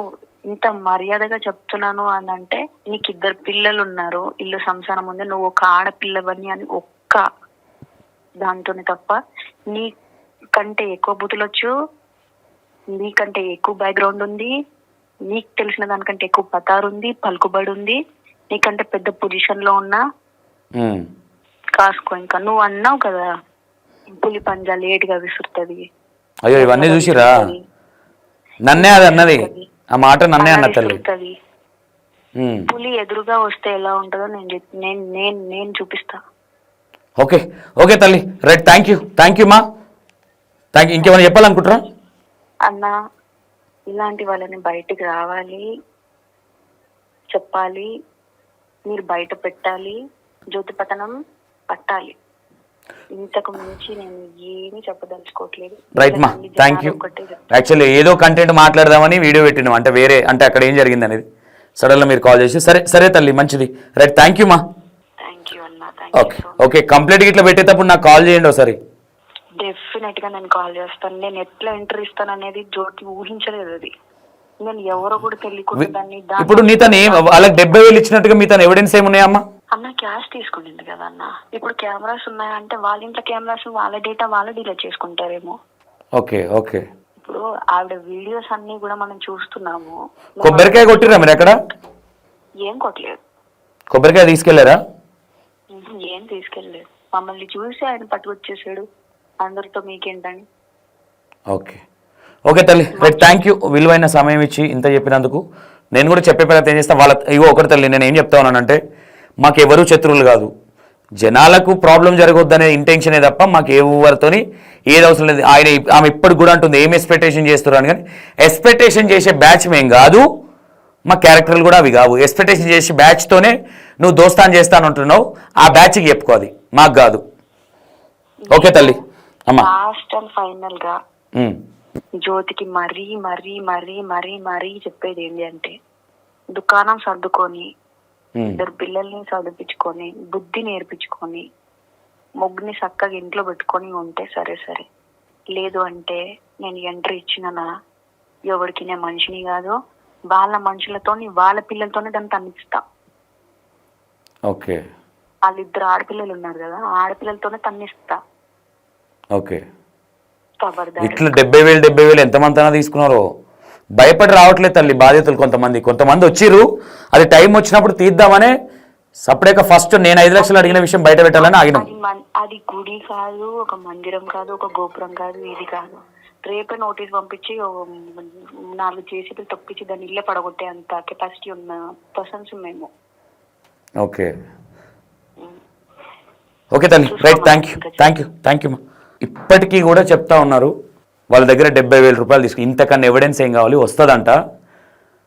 ఇంత మర్యాదగా చెప్తున్నాను అని అంటే నీకు 2 పిల్లలు ఉన్నారు, ఇల్లు సంసారం ఉంది, నువ్వు ఒక ఆడపిల్లవని అని ఒక్క దాంతోనే తప్ప నీ కంటే ఎక్కువ బుద్ధులొచ్చు, నీకంటే ఎక్కువ బ్యాక్గ్రౌండ్ ఉంది, నీకు తెలిసిన దానికంటే ఎక్కువ పతారు ఉంది, పలుకుబడి ఉంది, నీకంటే పెద్ద పొజిషన్ లో ఉన్నా కాసుకో. ఇంకా నువ్వు అన్నావు కదా పులి పంజా లేట్ గా విసురుతుంది. అయ్యో ఇవన్నీ చూసిరా, నన్నే అది అన్నది, ఆ మాట నన్నే అన్న తల్లి. పులి ఎదురుగా వస్తే ఎలా ఉంటుందో నేను చూపిస్తా. ఓకే ఓకే తల్లి, రైట్, థ్యాంక్ యూ మా, థ్యాంక్ యూ. ఇంకేమైనా చెప్పాలనుకుంటారా? అన్న, ఇలాంటి వాళ్ళని బయటికి రావాలి, చెప్పాలి, మీరు బయట పెట్టాలి, జ్యోతిపతనం పట్టాలి. ఇంతకు మించి నేను ఏమీ చెప్పదలుచుకోవట్లేదు. రైట్ మా, థ్యాంక్ యూ. యాక్చువల్లీ ఏదో కంటెంట్ మాట్లాడదామని వీడియో పెట్టినాం, అంటే వేరే అంటే అక్కడ ఏం జరిగింది అనేది సడన్గా మీరు కాల్ చేసి సరే తల్లి మంచిది, రైట్, థ్యాంక్ యూ మా. ఓకే ఓకే, కంప్లీట్ ఇట్లా పెట్టేటప్పుడు నాకు కాల్ చేయండి ఒకసారి. డెఫినెట్ గా నేను కాల్ చేస్తాను. నేను ఎట్లా ఎంటర్ ఇస్తాను అనేది జ్యోతి ఊహించలేదు. అది నేను ఎవరో కూడా తెలియకుండా ఇప్పుడు నీ తను వాళ్ళకి 70,000 ఇచ్చినట్టుగా మీ తను ఎవిడెన్స్ ఏమున్నాయమ్మా? అన్న క్యాష్ తీసుకుంటుంది కదా అన్న. ఇప్పుడు కెమెరాస్ ఉన్నాయంటే వాళ్ళ ఇంట్లో కెమెరాస్, వాళ్ళ డేటా వాళ్ళు డిలీట్ చేసుకుంటారేమో. ఓకే ఓకే, ఇప్పుడు ఆవిడ వీడియోస్ అన్ని కూడా మనం చూస్తున్నాము. కొబ్బరికాయ కొట్టిరా మీరు ఎక్కడ? ఏం కొట్టలేదు. కొబ్బరికాయ తీసుకెళ్లారా? ఏం తీసుకెళ్ళలేదు. మమ్మల్ని చూసి ఆయన పట్టుకొచ్చేసాడు, అందరితో మీకేంటని. ఓకే ఓకే తల్లి, రైట్, థ్యాంక్ యూ. విలువైన సమయం ఇచ్చి ఇంత చెప్పినందుకు. నేను కూడా చెప్పే ప్రయత్నం ఏం చేస్తాను వాళ్ళ ఒకటి తల్లి, నేను ఏం చెప్తా ఉన్నానంటే మాకెవరూ శత్రువులు కాదు, జనాలకు ప్రాబ్లం జరగొద్దనే ఇంటెన్షనే తప్ప మాకు ఎవరితోని ఏది అవసరం లేదు. ఆమె ఇప్పటికి కూడా అంటుంది ఏం ఎక్స్పెక్టేషన్ చేస్తున్నారు అని, కానీ ఎక్స్పెక్టేషన్ చేసే బ్యాచ్ మేం కాదు, మా క్యారెక్టర్లు కూడా అవి కావు. ఎక్స్పెక్టేషన్ చేసే బ్యాచ్తోనే నువ్వు దోస్తాన్ చేస్తాను అంటున్నావు, ఆ బ్యాచ్కి చెప్పుకోది, మాకు కాదు. ఓకే తల్లి అమ్మా. లాస్ట్ అండ్ ఫైనల్ గా జ్యోతికి మరీ మరీ మరీ మరీ మరీ చెప్పేది ఏంటి అంటే, దుకాణం సర్దుకొని 2 పిల్లల్ని చదివించుకొని బుద్ధి నేర్పించుకొని మొగ్గుని చక్కగా ఇంట్లో పెట్టుకొని ఉంటే సరే, లేదు అంటే నేను ఎంట్రీ ఇచ్చినా ఎవరికి నేను మనిషిని కాదు, వాళ్ళ మనుషులతోని వాళ్ళ పిల్లలతోనే దాన్ని తన్నిస్తా. ఓకే, వాళ్ళిద్దరు ఆడపిల్లలు ఉన్నారు కదా, ఆడపిల్లలతోనే తన్నిస్తా. ఓకే, ఇట్లా 70,000 ఎంతమంది తీసుకున్నారో భయపడి రావట్లేదు తల్లి బాధ్యతలు. కొంతమంది వచ్చిర్రు, అది టైం వచ్చినప్పుడు తీద్దామనే సపరేట్గా ఫస్ట్ నేను 5 లక్షలు అడిగిన విషయం బయట పెట్టాలని ఆగినాం. అది గుడి కాదు, ఒక మందిరం కాదు, ఒక గోపురం కాదు, ఇది కాదు. రేపే నోటీస్ పంపించి 4 జేసీబీలు తప్పించి దాన్ని ఇల్లే పడగొట్టే అంత కెపాసిటీ ఉన్న పర్సన్స్ మేము. ఓకే ఓకే తల్లి, రైట్, థ్యాంక్ యూ. ఇప్పటికీ కూడా చెప్తా ఉన్నారు వాళ్ళ దగ్గర 70,000 రూపాయలు తీసుకుని, ఇంతకన్నా ఎవిడెన్స్ ఏం కావాలి, వస్తుందంట.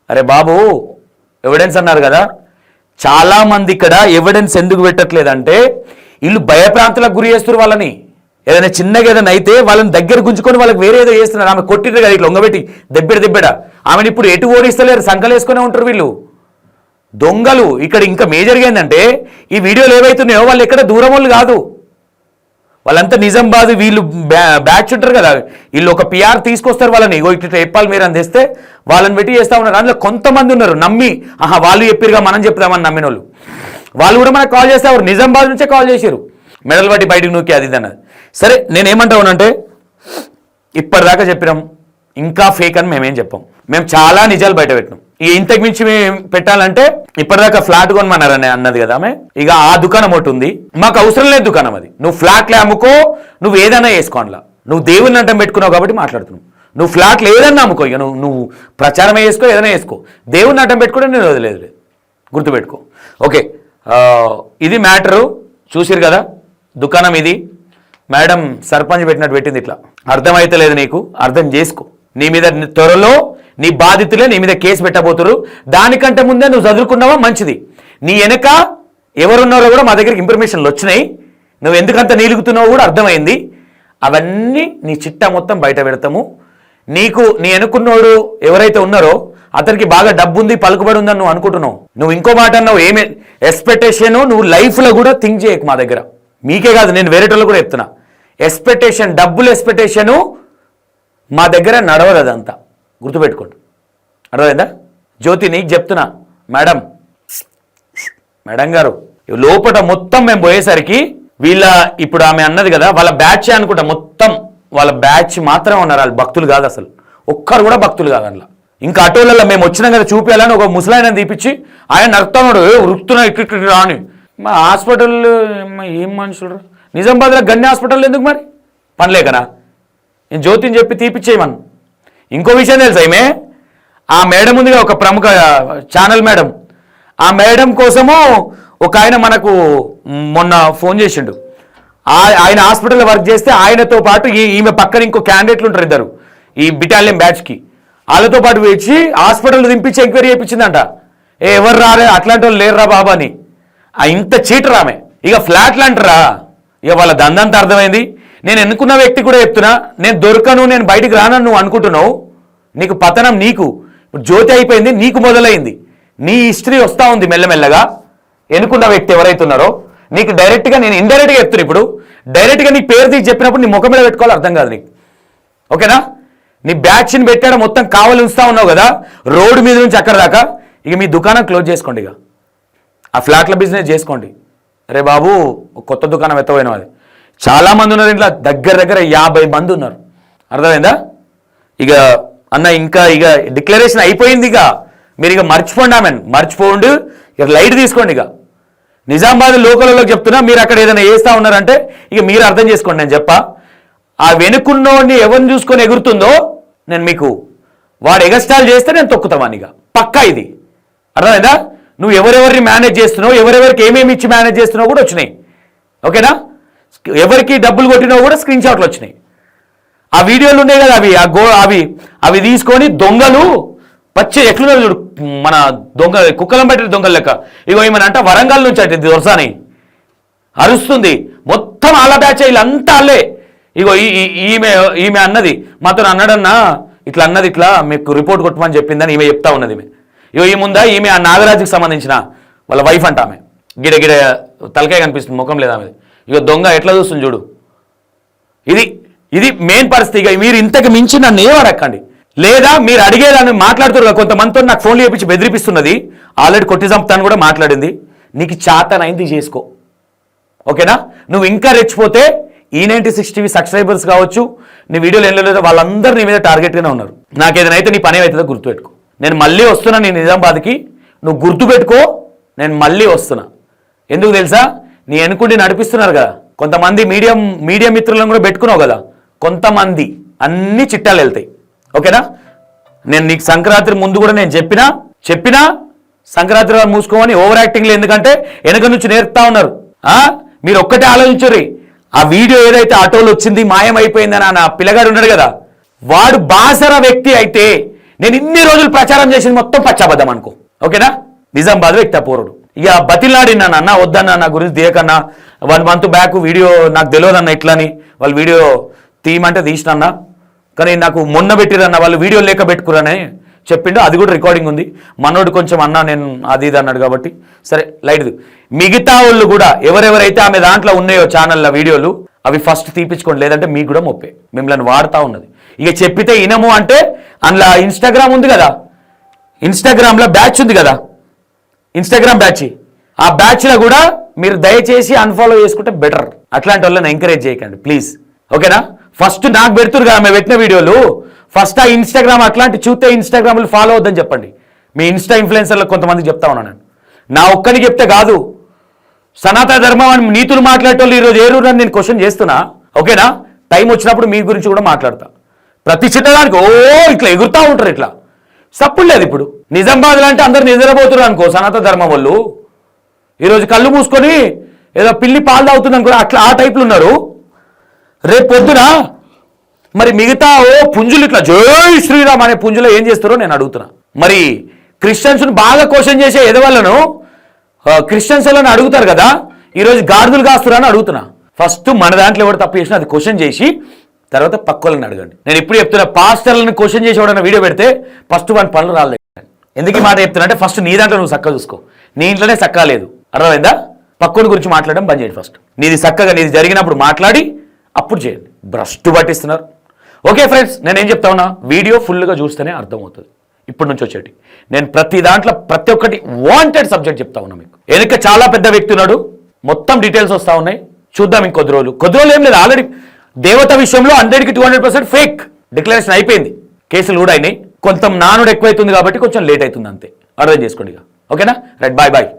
అరే బాబు, ఎవిడెన్స్ అన్నారు కదా, చాలామంది ఇక్కడ ఎవిడెన్స్ ఎందుకు పెట్టట్లేదంటే వీళ్ళు భయప్రాంతాలకు గురి చేస్తున్నారు వాళ్ళని. ఏదైనా చిన్నగా ఏదైనా అయితే వాళ్ళని దగ్గర గుంజుకొని వాళ్ళకి వేరే ఏదో చేస్తున్నారు. ఆమె కొట్టిరు కదా ఇట్లా లొంగబెట్టి దెబ్బెడ ఆమెను ఇప్పుడు ఎటు ఓడిస్తలేరు, సంకలేసుకునే ఉంటారు వీళ్ళు. దొంగలు ఇక్కడ ఇంకా మేజర్గా ఏంటంటే ఈ వీడియోలు ఏవైతున్నాయో వాళ్ళు ఎక్కడ దూరం వాళ్ళు కాదు, వాళ్ళంతా నిజామాబాద్ వీళ్ళు బ్యాచ్ ఉంటారు కదా, వీళ్ళు ఒక పిఆర్ తీసుకొస్తారు వాళ్ళని, ఇగో ఇట్లా చెప్పాలి మీరు అని తెస్తే వాళ్ళని పెట్టి చేస్తూ ఉన్నారు. అందులో కొంతమంది ఉన్నారు నమ్మి వాళ్ళు చెప్పిరుగా మనం చెప్తామని నమ్మిన వాళ్ళు కూడా మనకు కాల్ చేస్తారు. నిజామాబాద్ నుంచే కాల్ చేశారు, మెడల్ బట్టి బయటకు నూకి అది ఇది అన్నది. సరే నేనేమంటావునంటే ఇప్పటిదాకా చెప్పినాం, ఇంకా ఫేక్ అని మేమేం చెప్పాం, మేము చాలా నిజాలు బయట పెట్టినాం. ఇక ఇంతకు మించి మేము పెట్టాలంటే ఇప్పటిదాకా ఫ్లాట్ కొనమన్నారని అన్నది కదా ఆమె, ఇక ఆ దుకాణం ఒకటి ఉంది, మాకు అవసరం లేదు దుకాణం అది, నువ్వు ఫ్లాట్లే అమ్ముకో, నువ్వు ఏదైనా వేసుకో, అందులో నువ్వు దేవుని అడ్డం పెట్టుకున్నావు కాబట్టి మాట్లాడుతున్నావు, నువ్వు ఫ్లాట్లు ఏదన్నా అమ్ముకో, ఇక నువ్వు ప్రచారమే వేసుకో, ఏదైనా వేసుకో, దేవుని అడ్డం పెట్టుకుంటే నేను వదిలేదు, గుర్తుపెట్టుకో. ఓకే, ఇది మ్యాటరు. చూసిరు కదా దుకాణం ఇది, మేడం సర్పంచ్ పెట్టినట్టు పెట్టింది, ఇట్లా అర్థమైతే లేదు నీకు, అర్థం చేసుకో. నీ మీద త్వరలో నీ బాధితులే నీ మీద కేసు పెట్టబోతురు, దానికంటే ముందే నువ్వు చదువుకున్నావా మంచిది. నీ వెనక ఎవరున్నారో కూడా మా దగ్గరికి ఇన్ఫర్మేషన్లు వచ్చినాయి, నువ్వు ఎందుకంత నీలుగుతున్నావో కూడా అర్థమైంది. అవన్నీ నీ చిట్టా మొత్తం బయట పెడతాము. నీకు నీ వెనుకున్నోడు ఎవరైతే ఉన్నారో అతనికి బాగా డబ్బు ఉంది, పలుకుబడి ఉందని నువ్వు అనుకుంటున్నావు. నువ్వు ఇంకో మాట అన్నావు, ఏమే ఎక్స్పెక్టేషన్ నువ్వు లైఫ్లో కూడా థింక్ చేయకు మా దగ్గర. మీకే కాదు, నేను వేరేటోళ్ళు కూడా చెప్తున్నా, ఎక్స్పెక్టేషన్, డబ్బులు ఎక్స్పెక్టేషను మా దగ్గర నడవదు, అదంతా గుర్తుపెట్టుకోండి. అర్థమైందా? జ్యోతి నీకు చెప్తున్నా, మేడం గారు లోపల మొత్తం మేము పోయేసరికి వీళ్ళ ఇప్పుడు ఆమె అన్నది కదా వాళ్ళ బ్యాచ్ అనుకుంటా, మొత్తం వాళ్ళ బ్యాచ్ మాత్రమే ఉన్నారు, వాళ్ళు భక్తులు కాదు, అసలు ఒక్కరు కూడా భక్తులు కాదు అందులో. ఇంకా ఆటోలలో మేము వచ్చినాం కదా చూపించాలని ఒక ముసలాయన తీపిచ్చి ఆయన నడుతున్నాడు, వృత్తున్నా ఇట్లు రాని. మా హాస్పిటల్ ఏం మనుషులు, నిజామాబాద్లో గన్ని హాస్పిటల్ ఎందుకు మరి పనిలేకనా? నేను జ్యోతిని చెప్పి తీపిచ్చేయమను. ఇంకో విషయం తెలుసా, ఈమె ఆ మేడం ఉందిగా ఒక ప్రముఖ ఛానల్ మేడం, ఆ మేడం కోసము ఒక ఆయన మనకు మొన్న ఫోన్ చేసిండు. ఆయన హాస్పిటల్లో వర్క్ చేస్తే ఆయనతో పాటు ఈమె పక్కన ఇంకో క్యాండిడేట్లు ఉంటారు ఇద్దరు, ఈ బిటాలియన్ బ్యాచ్కి, వాళ్ళతో పాటు వచ్చి హాస్పిటల్ దింపించి ఎంక్వైరీ చేయించిందంట. ఎవరు రారే అట్లాంటి వాళ్ళు లేరురా బాబా అని. ఇంత చీటర్ ఆమె. ఇక ఫ్లాట్లు అంటారా, ఇక వాళ్ళ దందంతా అర్థమైంది. నేను ఎన్నుకున్న వ్యక్తి కూడా చెప్తున్నా, నేను దొరకను, నేను బయటికి రానని నువ్వు అనుకుంటున్నావు, నీకు పతనం నీకు. ఇప్పుడు జ్యోతి అయిపోయింది, నీకు మొదలైంది, నీ హిస్టరీ వస్తూ ఉంది మెల్లమెల్లగా. ఎన్నుకున్న వ్యక్తి ఎవరైతే ఉన్నారో నీకు డైరెక్ట్గా, నేను ఇండైరెక్ట్గా చెప్తున్నా, ఇప్పుడు డైరెక్ట్గా నీ పేరు తీసి చెప్పినప్పుడు నీ ముఖం మీద పెట్టుకోవాలి, అర్థం కాదు నీకు. ఓకేనా? నీ బ్యాచ్ని పెట్టాడు మొత్తం కావాలి ఉంచుతా ఉన్నావు కదా రోడ్డు మీద నుంచి అక్కడ దాకా. ఇక మీ దుకాణం క్లోజ్ చేసుకోండి, ఇక ఆ ఫ్లాట్ల బిజినెస్ చేసుకోండి. అరే బాబు కొత్త దుకాణం ఎత్తపోయినా అది చాలామంది ఉన్నారు ఇంట్లో, దగ్గర 50 మంది ఉన్నారు. అర్థమైందా? ఇక అన్న ఇంకా ఇక డిక్లరేషన్ అయిపోయింది, ఇక మీరు ఇక మర్చిపోండి, ఆమె మర్చిపోండి, ఇక లైట్ తీసుకోండి. ఇక నిజామాబాద్ లోకల్లోకి చెప్తున్నా, మీరు అక్కడ ఏదైనా వేస్తూ ఉన్నారంటే ఇక మీరు అర్థం చేసుకోండి. నేను చెప్పా, ఆ వెనుకున్నోడిని ఎవరిని చూసుకొని ఎగురుతుందో నేను మీకు వాడు ఎగస్టాల్ చేస్తే నేను తొక్కుతావాను, ఇక పక్కా ఇది. అర్థమైందా? నువ్వు ఎవరెవరిని మేనేజ్ చేస్తున్నావు, ఎవరెవరికి ఏమేమి ఇచ్చి మేనేజ్ చేస్తున్నావు కూడా వచ్చినాయి. ఓకేనా? ఎవరికి డబ్బులు కొట్టినావు కూడా స్క్రీన్ షాట్లు వచ్చినాయి. ఆ వీడియోలు ఉన్నాయి కదా, అవి తీసుకొని దొంగలు పచ్చి ఎట్లున్నారు చూడు, మన దొంగ కుక్కలం పట్టిన దొంగల లెక్క. ఇగో ఏమనంట వరంగల్ నుంచి అంటే దొరసాని అరుస్తుంది, మొత్తం అలా బ్యాచ్ వీళ్ళంతా అల్లే. ఇగో ఈమె అన్నది మాతో అన్నాడన్నా, ఇట్లా అన్నది, ఇట్లా మీకు రిపోర్ట్ కొట్టమని చెప్పిందని ఈమె చెప్తా ఉన్నది. ఇగో ఈ ముందా ఈమె ఆ నాగరాజుకి సంబంధించిన వాళ్ళ వైఫ్ అంట, ఆమె గిడ తలకాయ కనిపిస్తుంది, ముఖం లేదా ఆమె. ఇగో దొంగ ఎట్లా చూస్తుంది చూడు. ఇది మెయిన్ పరిస్థితి. ఇక మీరు ఇంతకు మించి నన్ను ఏం అడగండి, లేదా మీరు అడిగేదాన్ని మాట్లాడుతున్నారు. కొంతమందితో నాకు ఫోన్లు చేపించి బెదిరిపిస్తున్నది, ఆల్రెడీ కొట్టి చంపుతాను కూడా మాట్లాడింది. నీకు చాతనైంది చేసుకో, ఓకేనా? నువ్వు ఇంకా రెచ్చిపోతే E96 TV సబ్స్క్రైబర్స్ కావచ్చు, నీ వీడియోలు ఏం లేదో వాళ్ళందరూ నీ మీద టార్గెట్గానే ఉన్నారు. నాకు ఏదైనా అయితే నీ పని అవుతుందో గుర్తుపెట్టుకో. నేను మళ్ళీ వస్తున్నా నీ నిజామాబాద్కి, నువ్వు గుర్తుపెట్టుకో, నేను మళ్ళీ వస్తున్నా. ఎందుకు తెలుసా? నీ వెనుకుండి నడిపిస్తున్నారు కదా కొంతమంది, మీడియా మిత్రులను కూడా పెట్టుకున్నావు కదా కొంతమంది, అన్ని చిట్టాలు వెళ్తాయి. ఓకేనా? నేను నీకు సంక్రాంతి ముందు కూడా నేను చెప్పినా సంక్రాంతి మూసుకోమని ఓవర్ యాక్టింగ్లు, ఎందుకంటే వెనక నుంచి నేర్పుతా ఉన్నారు. మీరు ఒక్కటే ఆలోచించరు, ఆ వీడియో ఏదైతే ఆటోలో వచ్చింది మాయమైపోయిందని నా పిల్లగాడు ఉన్నాడు కదా, వాడు బాసర వ్యక్తి అయితే నేను ఇన్ని రోజులు ప్రచారం చేసింది మొత్తం పచ్చాబద్దం అనుకో. ఓకేనా? నిజామాబాద్ వ్యక్తి అపూర్వుడు. ఇక బతిలాడినాను, అన్న వద్దన్నా నా గురించి తీయకన్నా, 1 month బ్యాక్ వీడియో నాకు తెలియదన్న ఇట్లని, వాళ్ళు వీడియో తీయమంటే తీసినన్నా, కానీ నాకు మొన్న పెట్టిరన్న వాళ్ళు వీడియో లేక పెట్టుకురని చెప్పిండు, అది కూడా రికార్డింగ్ ఉంది. మనోడు కొంచెం అన్నా నేను అది ఇది అన్నాడు కాబట్టి సరే లైట్. మిగతా వాళ్ళు కూడా ఎవరెవరైతే ఆమె దాంట్లో ఉన్నాయో ఛానళ్ళ వీడియోలు అవి ఫస్ట్ తీపించుకోండి, లేదంటే మీకు కూడా మొప్పే, మిమ్మల్ని వాడుతూ ఉన్నది. ఇక చెప్పితే ఇనము అంటే అందులో ఇన్స్టాగ్రామ్ ఉంది కదా, ఇన్స్టాగ్రామ్లో బ్యాచ్ ఉంది కదా, ఇన్స్టాగ్రామ్ బ్యాచ్, ఆ బ్యాచ్లో కూడా మీరు దయచేసి అన్ఫాలో చేసుకుంటే బెటర్. అట్లాంటి వాళ్ళని ఎంకరేజ్ చేయకండి ప్లీజ్, ఓకేనా? ఫస్ట్ నాకు పెడుతురు కదా మేము పెట్టిన వీడియోలు, ఫస్ట్ ఆ ఇన్స్టాగ్రామ్ అట్లాంటి చూస్తే ఇన్స్టాగ్రామ్లు ఫాలో అవుద్దని చెప్పండి. మీ ఇన్స్టా ఇన్ఫ్లుయెన్సర్లకు కొంతమంది చెప్తా ఉన్నాను నేను, నా ఒక్కరికి చెప్తే కాదు, సనాతన ధర్మం అని నీతులు మాట్లాడేటోళ్ళు ఈరోజు ఏరురని నేను క్వశ్చన్ చేస్తున్నా, ఓకేనా? టైం వచ్చినప్పుడు మీ గురించి కూడా మాట్లాడతా. ప్రతి చిట్టడానికి ఇట్లా ఎగురుతూ ఉంటారు, ఇట్లా సప్పుడు లేదు. ఇప్పుడు నిజామాబాద్ అంటే అందరు నిద్రపోతున్నారు అనుకో సనాతన ధర్మం వాళ్ళు, ఈరోజు కళ్ళు మూసుకొని ఏదో పిల్లి పాలు తాగుతుంది అనుకో, అట్లా ఆ టైప్లు ఉన్నారు. రేపు పొద్దున మరి మిగతా పుంజులు ఇట్లా జై శ్రీరామ్ అనే పుంజులో ఏం చేస్తారో నేను అడుగుతున్నా. మరి క్రిస్టియన్స్ను బాగా క్వశ్చన్ చేసే ఎదవాళ్ళను క్రిస్టియన్స్ వాళ్ళని అడుగుతారు కదా, ఈరోజు గాడిదలు కాస్తురా అని అడుగుతున్నా. ఫస్ట్ మన దాంట్లో ఎవరు తప్పు చేసినా అది క్వశ్చన్ చేసి తర్వాత పక్కలని అడగండి. నేను ఇప్పుడు చెప్తున్నా, పాస్టర్లను క్వశ్చన్ చేసి ఎవడన్నా వీడియో పెడితే ఫస్ట్ వాని పనులు రాలేదు. ఎందుకు ఈ మాట చెప్తున్నా అంటే ఫస్ట్ నీ దాంట్లో నువ్వు చక్కగా చూసుకో, నీ ఇంట్లోనే చక్కగా లేదు, అర్థమైందా? పక్కని గురించి మాట్లాడడం బంద్ చేయండి. ఫస్ట్ నీది చక్కగా నీది జరిగినప్పుడు మాట్లాడి అప్పుడు చేయండి. భ్రష్టు పట్టిస్తున్నారు. ఓకే ఫ్రెండ్స్, నేనేం చెప్తా ఉన్నా, వీడియో ఫుల్గా చూస్తేనే అర్థమవుతుంది. ఇప్పటి నుంచి వచ్చేటి నేను ప్రతి దాంట్లో ప్రతి ఒక్కటి వాంటెడ్ సబ్జెక్ట్ చెప్తా ఉన్నా మీకు. వెనుక చాలా పెద్ద వ్యక్తి ఉన్నాడు, మొత్తం డీటెయిల్స్ వస్తూ ఉన్నాయి, చూద్దాం. ఇంకొద్ది రోజులు ఏం లేదు, ఆల్రెడీ దేవత విషయంలో 100కి 200% ఫేక్ డిక్లరేషన్ అయిపోయింది, కేసులు కూడా అయినాయి. కొంత నానుడు ఎక్కువైతుంది కాబట్టి కొంచెం లేట్ అవుతుంది, అంతే అర్థం చేసుకోండి. ఓకేనా? Right, bye bye.